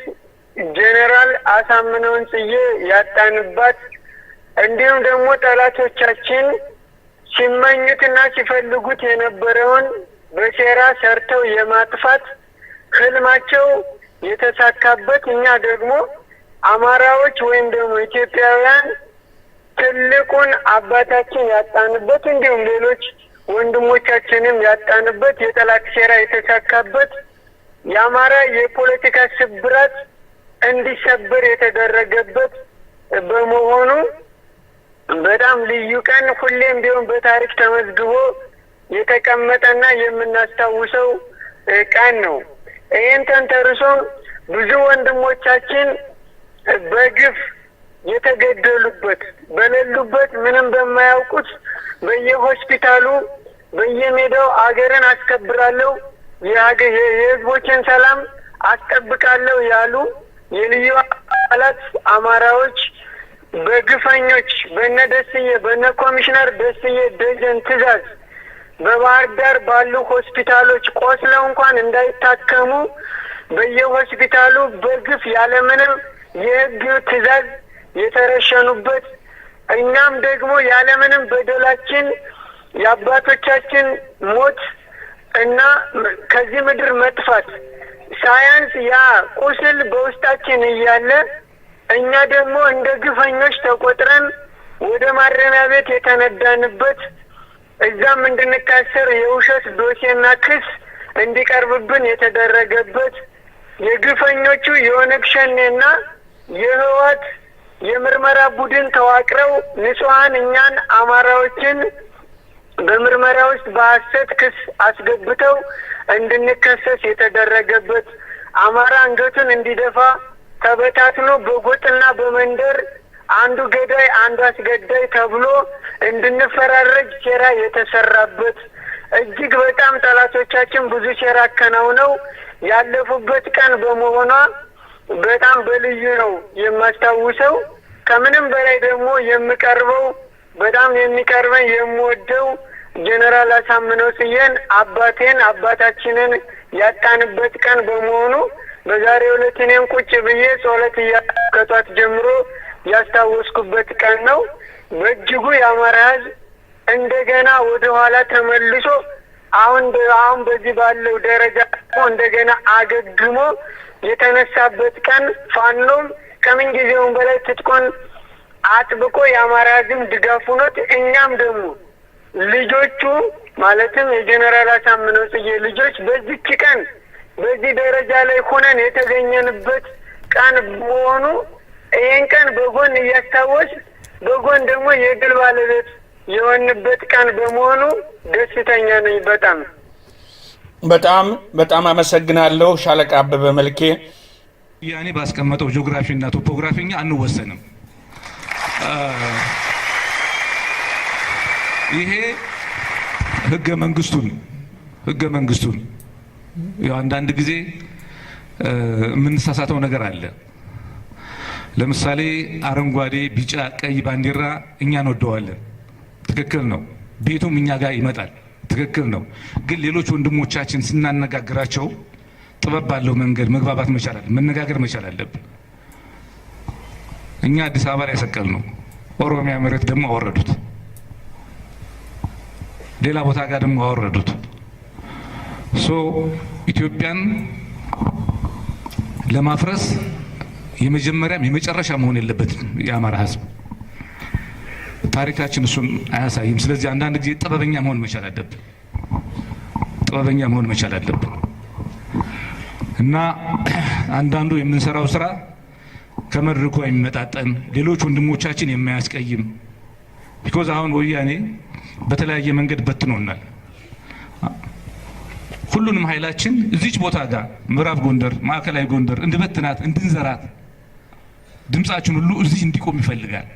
[SPEAKER 6] ጄኔራል አሳምነውን ጽጌ ያጣንባት፣ እንዲሁም ደግሞ ጠላቶቻችን ሲመኙትና ሲፈልጉት የነበረውን በሴራ ሰርተው የማጥፋት ህልማቸው የተሳካበት፣ እኛ ደግሞ አማራዎች ወይም ደግሞ ኢትዮጵያውያን ትልቁን አባታችን ያጣንበት፣ እንዲሁም ሌሎች ወንድሞቻችንም ያጣንበት፣ የጠላት ሴራ የተሳካበት፣ የአማራ የፖለቲካ ስብራት እንዲሰበር የተደረገበት በመሆኑ በጣም ልዩ ቀን፣ ሁሌም ቢሆን በታሪክ ተመዝግቦ የተቀመጠና የምናስታውሰው ቀን ነው። ይህን ተንተርሶ ብዙ ወንድሞቻችን በግፍ የተገደሉበት፣ በሌሉበት ምንም በማያውቁት በየሆስፒታሉ በየሜዳው አገርን አስከብራለሁ የህዝቦችን ሰላም አስጠብቃለሁ ያሉ የልዩ አባላት አማራዎች በግፈኞች በነ ደስዬ በነ ኮሚሽነር ደስዬ ደጀን ትዕዛዝ በባህር ዳር ባሉ ሆስፒታሎች ቆስለው እንኳን እንዳይታከሙ በየሆስፒታሉ በግፍ ያለምንም የህግ ትዕዛዝ የተረሸኑበት፣ እኛም ደግሞ ያለምንም በደላችን የአባቶቻችን ሞት እና ከዚህ ምድር መጥፋት ሳያንስ ያ ቁስል በውስጣችን እያለ እኛ ደግሞ እንደ ግፈኞች ተቆጥረን ወደ ማረሚያ ቤት የተነዳንበት፣ እዛም እንድንካሰር የውሸት ዶሴና ክስ እንዲቀርብብን የተደረገበት፣ የግፈኞቹ የኦነግ ሸኔና የህወሓት የምርመራ ቡድን ተዋቅረው ንጹሐን እኛን አማራዎችን በምርመራ ውስጥ በሐሰት ክስ አስገብተው እንድንከሰስ የተደረገበት፣ አማራ አንገቱን እንዲደፋ ተበታትኖ በጎጥና በመንደር አንዱ ገዳይ አንዱ አስገዳይ ተብሎ እንድንፈራረጅ ሴራ የተሰራበት፣ እጅግ በጣም ጠላቶቻችን ብዙ ሴራ አከናውነው ያለፉበት ቀን በመሆኗ በጣም በልዩ ነው የማስታውሰው። ከምንም በላይ ደግሞ የምቀርበው በጣም የሚቀርበኝ የምወደው ጀነራል አሳምነው ጽጌን አባታችንን ያጣንበት ቀን በመሆኑ በዛሬው ዕለት እኔም ቁጭ ብዬ ጸሎት ከጧት ጀምሮ ያስታወስኩበት ቀን ነው። በእጅጉ የአማራ ሕዝብ እንደገና ወደ ኋላ ተመልሶ አሁን በዚህ ባለው ደረጃ እንደገና አገግሞ የተነሳበት ቀን፣ ፋኖም ከምን ጊዜውም በላይ ትጥቆን አጥብቆ የአማራ ሕዝብ ድጋፍ ሆኖት እኛም ደግሞ ልጆቹ ማለትም የጀነራል አሳምነው ጽጌ ልጆች በዚች ቀን በዚህ ደረጃ ላይ ሆነን የተገኘንበት ቀን መሆኑ ይህን ቀን በጎን እያስታወስ በጎን ደግሞ የድል ባለቤት የሆንበት ቀን በመሆኑ ደስተኛ ነኝ። በጣም
[SPEAKER 8] በጣም አመሰግናለሁ ሻለቃ አበበ መልኬ።
[SPEAKER 4] ያኔ ባስቀመጠው ጂኦግራፊና ቶፖግራፊኛ አንወሰንም። ይሄ ህገ መንግስቱን ያው አንዳንድ ጊዜ የምንሳሳተው ነገር አለ። ለምሳሌ አረንጓዴ፣ ቢጫ፣ ቀይ ባንዲራ እኛ እንወደዋለን፣ ትክክል ነው። ቤቱም እኛ ጋር ይመጣል፣ ትክክል ነው። ግን ሌሎች ወንድሞቻችን ስናነጋግራቸው ጥበብ ባለው መንገድ መግባባት መቻል አለ፣ መነጋገር መቻል አለብን። እኛ አዲስ አበባ ላይ ያሰቀል ነው፣ ኦሮሚያ መሬት ደግሞ አወረዱት፣ ሌላ ቦታ ጋር ደግሞ አወረዱት። ኢትዮጵያን ለማፍረስ የመጀመሪያም የመጨረሻ መሆን የለበትም የአማራ ህዝብ። ታሪካችን እሱን አያሳይም። ስለዚህ አንዳንድ ጊዜ ጥበበኛ መሆን መቻል አለብን እና አንዳንዱ የምንሰራው ስራ ከመድረኩ የሚመጣጠን ሌሎች ወንድሞቻችን የማያስቀይም ቢኮዝ አሁን ወያኔ በተለያየ መንገድ በትኖናል። ሁሉንም ኃይላችን እዚች ቦታ ጋር ምዕራብ ጎንደር፣ ማዕከላዊ ጎንደር እንድበትናት እንድንዘራት ድምጻችን ሁሉ እዚህ እንዲቆም ይፈልጋል።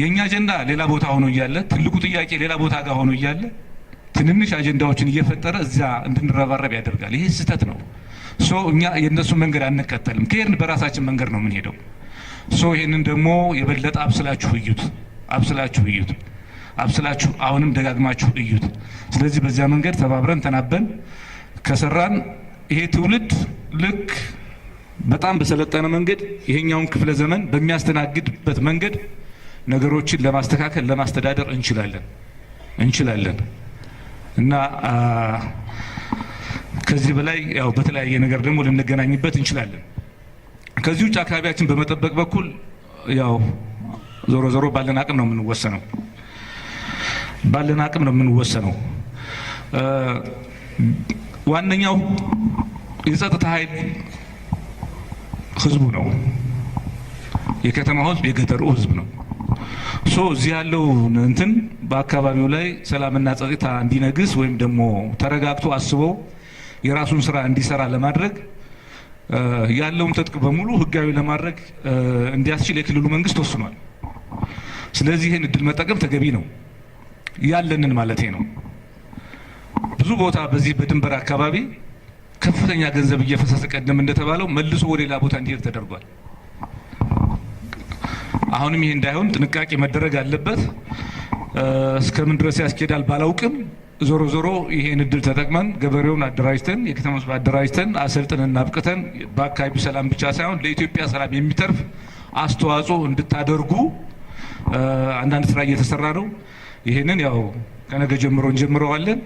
[SPEAKER 4] የኛ አጀንዳ ሌላ ቦታ ሆኖ እያለ ትልቁ ጥያቄ ሌላ ቦታ ጋር ሆኖ እያለ ትንንሽ አጀንዳዎችን እየፈጠረ እዛ እንድንረባረብ ያደርጋል። ይሄ ስህተት ነው። እኛ የእነሱ መንገድ አንከተልም። ከሄድን በራሳችን መንገድ ነው የምንሄደው። ይሄንን ደግሞ የበለጠ አብስላችሁ አሁንም ደጋግማችሁ እዩት። ስለዚህ በዚያ መንገድ ተባብረን ተናበን ከሰራን ይሄ ትውልድ ልክ በጣም በሰለጠነ መንገድ ይሄኛውን ክፍለ ዘመን በሚያስተናግድበት መንገድ ነገሮችን ለማስተካከል ለማስተዳደር እንችላለን እና ከዚህ በላይ ያው በተለያየ ነገር ደግሞ ልንገናኝበት እንችላለን። ከዚህ ውጭ አካባቢያችን በመጠበቅ በኩል ያው ዞሮ ባለን አቅም ነው የምንወሰነው። ዋነኛው የጸጥታ ኃይል ህዝቡ ነው። የከተማው ህዝብ፣ የገጠሩ ህዝብ ነው። እዚህ ያለው እንትን በአካባቢው ላይ ሰላምና ጸጥታ እንዲነግስ ወይም ደግሞ ተረጋግቶ አስቦ የራሱን ስራ እንዲሰራ ለማድረግ ያለውን ትጥቅ በሙሉ ህጋዊ ለማድረግ እንዲያስችል የክልሉ መንግስት ወስኗል። ስለዚህ ይህን እድል መጠቀም ተገቢ ነው ያለንን ማለቴ ነው። ብዙ ቦታ በዚህ በድንበር አካባቢ ከፍተኛ ገንዘብ እየፈሰሰ ቀደም እንደተባለው መልሶ ወደ ሌላ ቦታ እንዲሄድ ተደርጓል። አሁንም ይሄ እንዳይሆን ጥንቃቄ መደረግ አለበት። እስከምን ድረስ ያስኬዳል ባላውቅም ዞሮ ይሄን እድል ተጠቅመን ገበሬውን አደራጅተን የከተማው ህዝብ አደራጅተን አሰልጥነን አብቅተን በአካባቢው ሰላም ብቻ ሳይሆን ለኢትዮጵያ ሰላም የሚተርፍ አስተዋጽኦ እንድታደርጉ አንዳንድ ስራ እየተሰራ ነው። ይሄንን ያው ከነገ ጀምሮ እንጀምረዋለን፣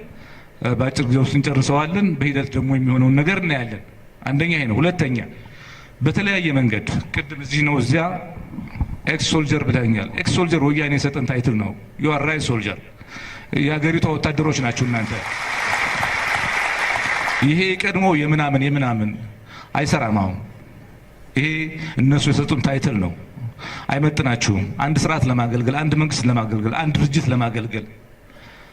[SPEAKER 4] በአጭር ጊዜ ውስጥ እንጨርሰዋለን። በሂደት ደግሞ የሚሆነውን ነገር እናያለን። አንደኛ ይሄ ነው። ሁለተኛ በተለያየ መንገድ ቅድም እዚህ ነው እዚያ ኤክስ ሶልጀር ብለኛል። ኤክስ ሶልጀር ወያኔ የሰጠን ታይትል ነው። ዩ አር ራይት ሶልጀር፣ የሀገሪቷ ወታደሮች ናቸው እናንተ። ይሄ ቀድሞ የምናምን አይሰራም። አሁን ይሄ እነሱ የሰጡን ታይትል ነው። አይመጥናችሁም። አንድ ስርዓት ለማገልገል፣ አንድ መንግስት ለማገልገል፣ አንድ ድርጅት ለማገልገል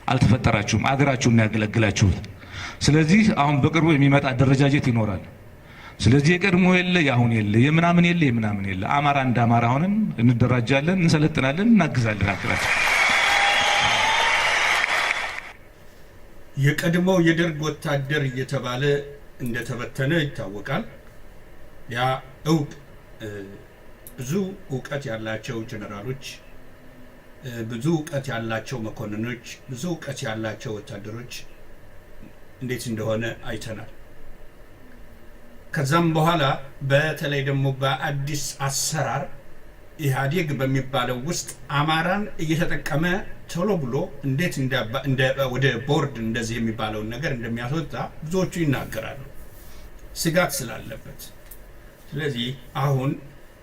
[SPEAKER 4] አልተፈጠራችሁም። አገራችሁን ያገለግላችሁት። ስለዚህ አሁን በቅርቡ የሚመጣ አደረጃጀት ይኖራል። ስለዚህ የቀድሞ የለ፣ የአሁን የለ፣ የምናምን የለ። አማራ እንደ አማራ ሆነን እንደራጃለን፣ እንሰለጥናለን፣ እናግዛለን። አገራችን
[SPEAKER 5] የቀድሞው የደርግ ወታደር እየተባለ እንደተበተነ ይታወቃል። ያ ብዙ እውቀት ያላቸው ጀነራሎች፣ ብዙ እውቀት ያላቸው መኮንኖች፣ ብዙ እውቀት ያላቸው ወታደሮች እንዴት እንደሆነ አይተናል። ከዛም በኋላ በተለይ ደግሞ በአዲስ አሰራር ኢህአዴግ በሚባለው ውስጥ አማራን እየተጠቀመ ቶሎ ብሎ እንዴት ወደ ቦርድ እንደዚህ የሚባለውን ነገር እንደሚያስወጣ ብዙዎቹ ይናገራሉ፣ ስጋት ስላለበት። ስለዚህ አሁን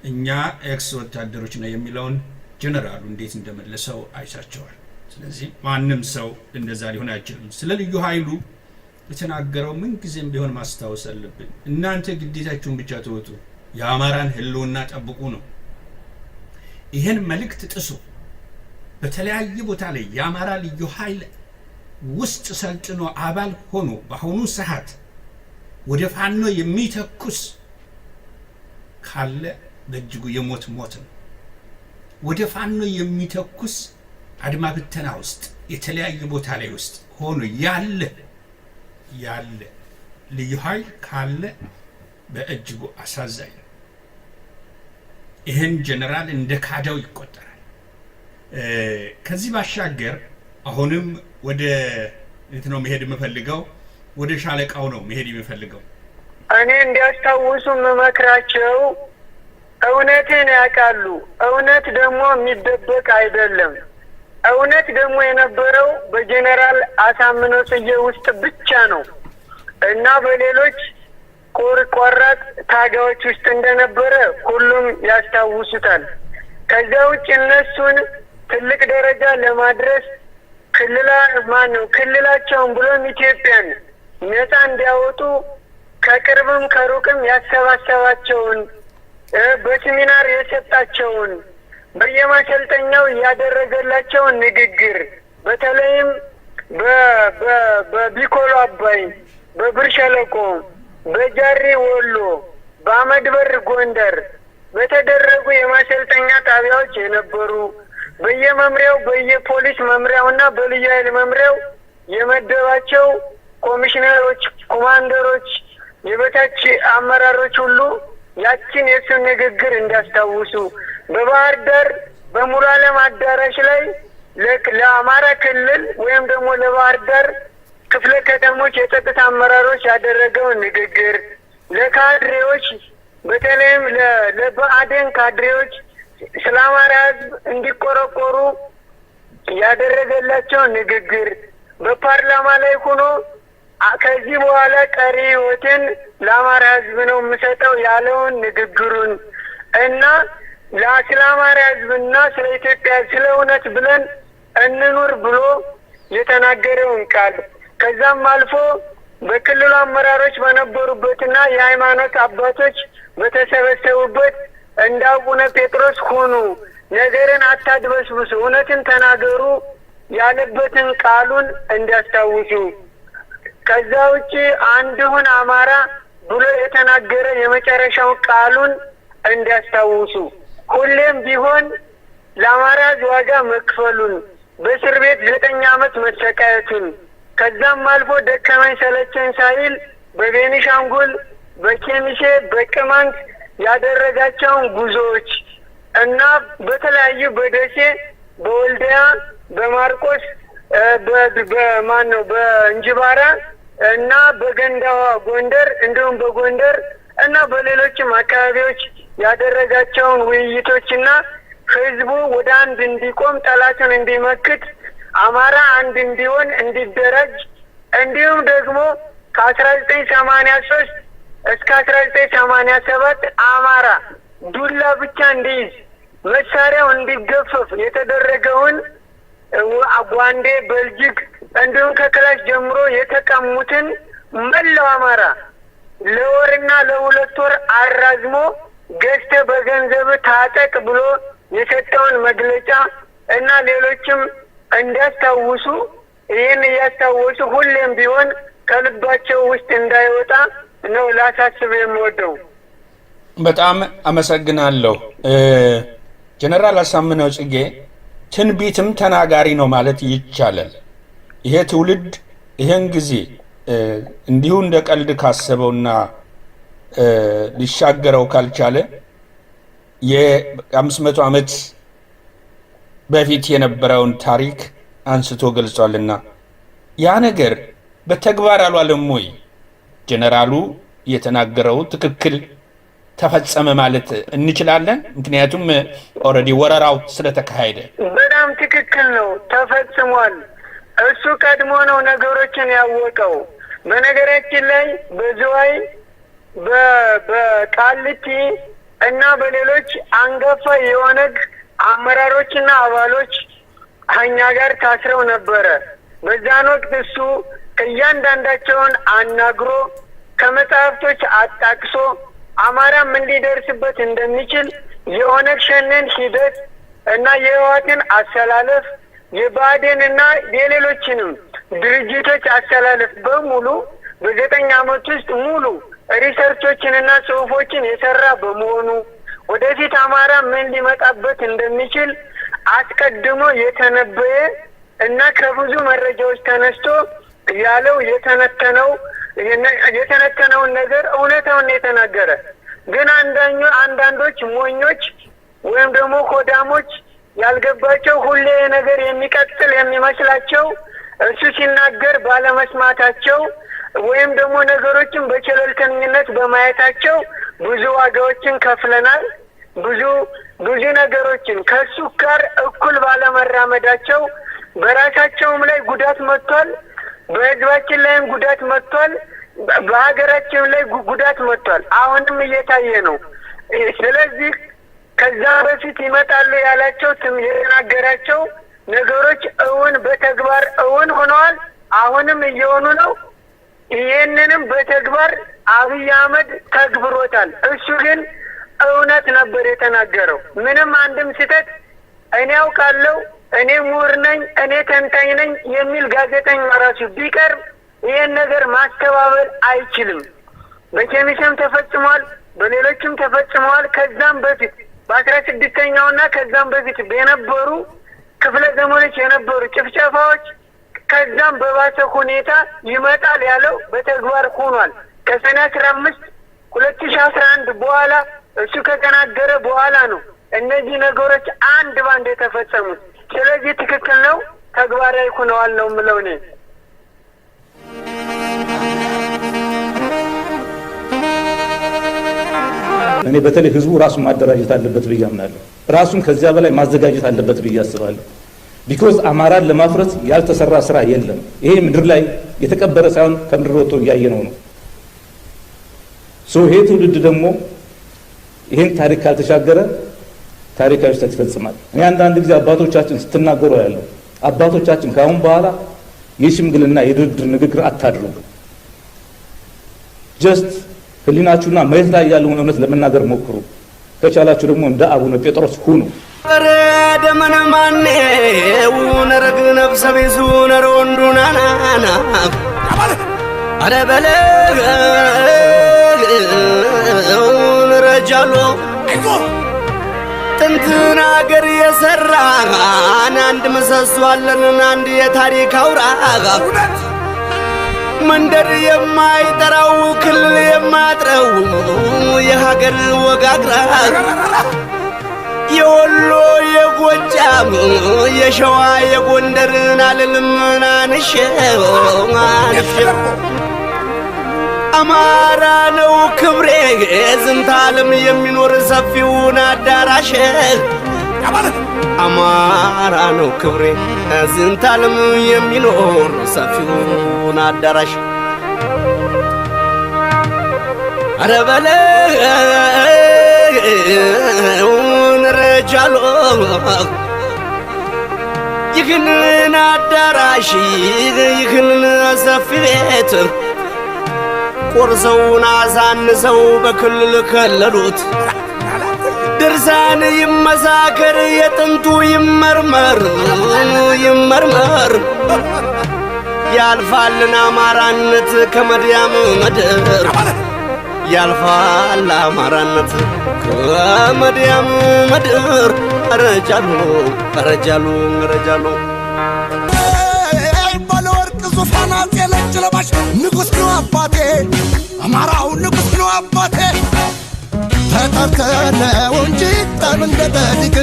[SPEAKER 5] እኛ ኤክስ ወታደሮች ነው የሚለውን ጀነራሉ እንዴት እንደመለሰው አይሳቸዋል። ስለዚህ ማንም ሰው እንደዛ ሊሆን አይችልም። ስለ ልዩ ኃይሉ የተናገረው ምን ጊዜም ቢሆን ማስታወስ አለብን። እናንተ ግዴታችሁን ብቻ ተወጡ፣ የአማራን ህልውና ጠብቁ ነው። ይህን መልእክት ጥሶ በተለያየ ቦታ ላይ የአማራ ልዩ ኃይል ውስጥ ሰልጥኖ አባል ሆኖ በአሁኑ ሰዓት ወደ ፋኖ የሚተኩስ ካለ በእጅጉ የሞት ሞት ነው። ወደ ፋኖ የሚተኩስ አድማ ብተና ውስጥ የተለያየ ቦታ ላይ ውስጥ ሆኖ ያለ ልዩ ኃይል ካለ በእጅጉ አሳዛኝ ነው። ይህን ጀነራል እንደ ካዳው ይቆጠራል። ከዚህ ባሻገር አሁንም ወደ እንት ነው መሄድ የምፈልገው፣ ወደ ሻለቃው ነው መሄድ የምፈልገው።
[SPEAKER 6] እኔ እንዲያስታውሱ መመክራቸው እውነትን ያውቃሉ። እውነት ደግሞ የሚደበቅ አይደለም። እውነት ደግሞ የነበረው በጀነራል አሳምነው ጽጌ ውስጥ ብቻ ነው እና በሌሎች ቆራጥ ታጋዮች ውስጥ እንደነበረ ሁሉም ያስታውሱታል። ከዛ ውጭ እነሱን ትልቅ ደረጃ ለማድረስ ክልላቸውን ብሎም ኢትዮጵያን ነፃ እንዲያወጡ ከቅርብም ከሩቅም ያሰባሰባቸውን በሴሚናር የሰጣቸውን በየማሰልጠኛው ያደረገላቸውን ንግግር በተለይም በቢኮሎ አባይ፣ በብር ሸለቆ፣ በጃሪ ወሎ፣ በአመድበር ጎንደር በተደረጉ የማሰልጠኛ ጣቢያዎች የነበሩ በየመምሪያው በየፖሊስ መምሪያውና በልዩ ኃይል መምሪያው የመደባቸው ኮሚሽነሮች፣ ኮማንደሮች፣ የበታች አመራሮች ሁሉ ያችን የሱን ንግግር እንዲያስታውሱ በባህር ዳር በሙሉ ዓለም አዳራሽ ላይ ለአማራ ክልል ወይም ደግሞ ለባህር ዳር ክፍለ ከተሞች የጸጥታ አመራሮች ያደረገውን ንግግር ለካድሬዎች በተለይም ለብአዴን ካድሬዎች ስለ አማራ ሕዝብ እንዲቆረቆሩ ያደረገላቸውን ንግግር በፓርላማ ላይ ሆኖ ከዚህ በኋላ ቀሪ ህይወትን ለአማራ ሕዝብ ነው የምሰጠው ያለውን ንግግሩን እና ስለ አማራ ሕዝብና ስለ ኢትዮጵያ ስለ እውነት ብለን እንኑር ብሎ የተናገረውን ቃል ከዛም አልፎ በክልሉ አመራሮች በነበሩበትና የሃይማኖት አባቶች በተሰበሰቡበት እንደ አቡነ ጴጥሮስ ሁኑ፣ ነገርን አታድበስብሱ፣ እውነትን ተናገሩ ያለበትን ቃሉን እንዲያስታውሱ። ከዛ ውጪ አንድሁን አማራ ብሎ የተናገረ የመጨረሻው ቃሉን እንዲያስታውሱ። ሁሌም ቢሆን ለአማራ ዋጋ መክፈሉን በእስር ቤት 9 ዓመት መሰቃየቱን ከዛም አልፎ ደከመኝ ሰለቸኝ ሳይል በቤኒሻንጉል፣ በኬሚሴ፣ በቅማንት ያደረጋቸውን ጉዞዎች እና በተለያዩ በደሴ፣ በወልዲያ፣ በማርቆስ፣ በእንጅባራ እና በገንዳዋ ጎንደር እንዲሁም በጎንደር እና በሌሎችም አካባቢዎች ያደረጋቸውን ውይይቶችና ህዝቡ ወደ አንድ እንዲቆም ጠላትን እንዲመክት አማራ አንድ እንዲሆን እንዲደረጅ እንዲሁም ደግሞ ከ1983 እስከ 1987 አማራ ዱላ ብቻ እንዲይዝ መሳሪያው እንዲገፈፍ የተደረገውን ጓንዴ፣ በልጅግ እንዲሁም ከክላሽ ጀምሮ የተቀሙትን መላው አማራ ለወርና ለ2 ወር አራዝሞ ገዝተ በገንዘብ ታጠቅ ብሎ የሰጠውን መግለጫ እና ሌሎችም እንዲያስታውሱ ይህን እያስታወሱ ሁሌም ቢሆን ከልባቸው ውስጥ እንዳይወጣ ነው ላሳስብ የምወደው።
[SPEAKER 8] በጣም አመሰግናለሁ። ጀነራል አሳምነው ጽጌ ትንቢትም ተናጋሪ ነው ማለት ይቻላል። ይሄ ትውልድ ይሄን ጊዜ እንዲሁ እንደ ቀልድ ካሰበውና ሊሻገረው ካልቻለ የ500 ዓመት በፊት የነበረውን ታሪክ አንስቶ ገልጿልና ያ ነገር በተግባር አልዋለም ወይ? ጀነራሉ የተናገረው ትክክል ተፈጸመ ማለት እንችላለን? ምክንያቱም ኦልሬዲ ወረራው ስለተካሄደ።
[SPEAKER 6] በጣም ትክክል ነው፣ ተፈጽሟል። እሱ ቀድሞ ነው ነገሮችን ያወቀው። በነገራችን ላይ በዝዋይ በቃሊቲ እና በሌሎች አንጋፋ የኦነግ አመራሮችና አባሎች ከእኛ ጋር ታስረው ነበረ። በዛን ወቅት እሱ እያንዳንዳቸውን አናግሮ ከመጽሐፍቶች አጣቅሶ አማራም እንዲደርስበት እንደሚችል የኦነግ ሸኔን ሂደት እና የህወሓትን አሰላለፍ የብአዴን እና የሌሎችንም ድርጅቶች አሰላለፍ በሙሉ በ9 ዓመት ውስጥ ሙሉ ሪሰርቾችንና ጽሁፎችን የሰራ በመሆኑ ወደፊት አማራ ምን ሊመጣበት እንደሚችል አስቀድሞ የተነበየ እና ከብዙ መረጃዎች ተነስቶ ያለው የተነተነውን ነገር እውነታውን የተናገረ ግን አንዳንዶች ሞኞች ወይም ደግሞ ኮዳሞች ያልገባቸው ሁሌ ነገር የሚቀጥል የሚመስላቸው እሱ ሲናገር ባለመስማታቸው ወይም ደግሞ ነገሮችን በቸለልተኝነት በማየታቸው ብዙ ዋጋዎችን ከፍለናል። ብዙ ነገሮችን ከሱ ጋር እኩል ባለመራመዳቸው በራሳቸውም ላይ ጉዳት መጥቷል፣ በህዝባችን ላይም ጉዳት መጥቷል፣ በሀገራችን ላይ ጉዳት መጥቷል። አሁንም እየታየ ነው። ስለዚህ ከዛ በፊት ይመጣሉ ያላቸው የተናገራቸው ነገሮች እውን በተግባር እውን ሆነዋል። አሁንም እየሆኑ ነው። ይህንንም በተግባር አብይ አህመድ ተግብሮታል። እሱ ግን እውነት ነበር የተናገረው። ምንም አንድም ስህተት እኔ አውቃለሁ፣ እኔ ምሁር ነኝ፣ እኔ ተንታኝ ነኝ የሚል ጋዜጠኛ ራሱ ቢቀርብ ይህን ነገር ማስተባበል አይችልም። በኬሚስም ተፈጽሟል፣ በሌሎችም ተፈጽመዋል። ከዛም በፊት በ16ኛውና ከዛም በፊት የነበሩ ክፍለ ዘመኖች የነበሩ ጭፍጨፋዎች ከዛም በባሰ ሁኔታ ይመጣል ያለው በተግባር ሆኗል። ከሰኔ 15 2011 በኋላ እሱ ከተናገረ በኋላ ነው እነዚህ ነገሮች አንድ ባንድ የተፈጸሙት። ስለዚህ ትክክል ነው፣ ተግባራዊ ሆነዋል ነው የምለው እኔ።
[SPEAKER 9] እኔ በተለይ ህዝቡ ራሱን ማደራጀት አለበት ብዬ አምናለሁ። ራሱን ከዚያ በላይ ማዘጋጀት አለበት ብዬ አስባለሁ። ቢኮዝ አማራን ለማፍረስ ያልተሰራ ስራ የለም። ይሄ ምድር ላይ የተቀበረ ሳይሆን ከምድር ወጥቶ እያየነው ነው። ይሄ ትውልድ ደግሞ ይሄን ታሪክ ካልተሻገረ ታሪካዊ ስህተት ይፈጽማል። እኔ አንዳንድ ጊዜ አባቶቻችን ስትናገሩ ያለው አባቶቻችን ከአሁን በኋላ የሽምግልና የድርድር ንግግር አታድርጉ። ጀስት ህሊናችሁና መሬት ላይ ያለውን እውነት ለመናገር ሞክሩ። ከቻላችሁ ደግሞ እንደ አቡነ ጴጥሮስ ሁኑ።
[SPEAKER 10] ደመነ ማኔ ወነረግ ነፍሰ ቢሱ ነሮንዱናና አረበለ ረጃሎ ጥንትን አገር የሰራ አንድ ምሰሶ አለን አንድ የታሪክ አውራ መንደር የማይጠራው ክልል የማጥረው የሀገር ወጋግራ የወሎ የጎጃም የሸዋ የጎንደርን አልልምና ንሸው አማራ ነው ክብሬ ዝንተ ዓለም የሚኖር ሰፊውን አዳራሽ አማራ ነው ክብሬ ዝንተ ዓለም የሚኖር ሰፊውን አዳራሽ አረ በለው ረጃሎ ይህንን አዳራሽ ይህንን ሰፊ ቤት ቆርሰውን አሳንሰው በክልል ከለሉት። ድርሳን ይመሳከር የጥንቱ ይመርመር ያልፋልን አማራነት ከመድያም ምድር ያልፋል አማራነት ከመድያም ምድር ረጃሉ ባለወርቅ ዙፋን አፄ ነጭ ለባሽ ንጉሥ ነው አባቴ አማራው ንጉሥ ነው አባቴ ተጠርተነው እንጂ ጠብ እንደ ጠዲቅ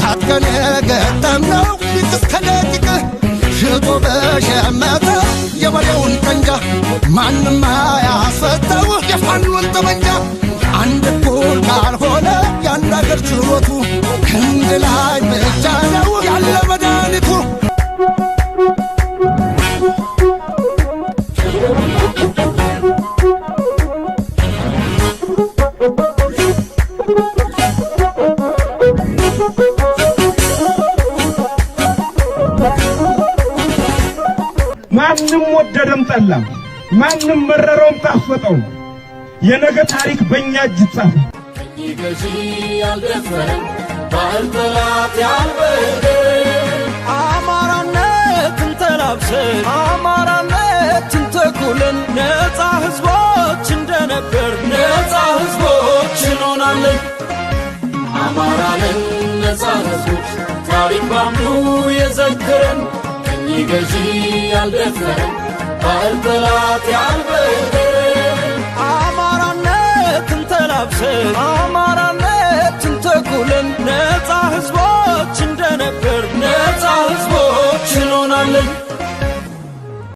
[SPEAKER 10] ታጥቀን የገጠምነው ሊቅ እስከ ደቂቅ ሽጦ በሸመተ የበሬውን ቀንጃ ማንም አያስፈተው የፋኑን ጠመንጃ አንድ እኩል ካልሆነ የአንድ አገር ችሎቱ ክንድ ላይ ብቻ ነው ያለ መድኃኒቱ።
[SPEAKER 11] ማንም ወደደም ጠላም ማንም መረረውም ጣፈጠው የነገ ታሪክ በእኛ እጅ ጻፈ።
[SPEAKER 12] ይገጂ ያልደፈረም ባልጠላት ያልበደ አማራነትን ተላብሰን አማራነትን ተኩለን የአማራንን ነፃነቶች ታሪክ ባምኑ የዘከረን ቀኝ ገዢ ያልደፈረን ባዕድ ጠላት ያልበገረን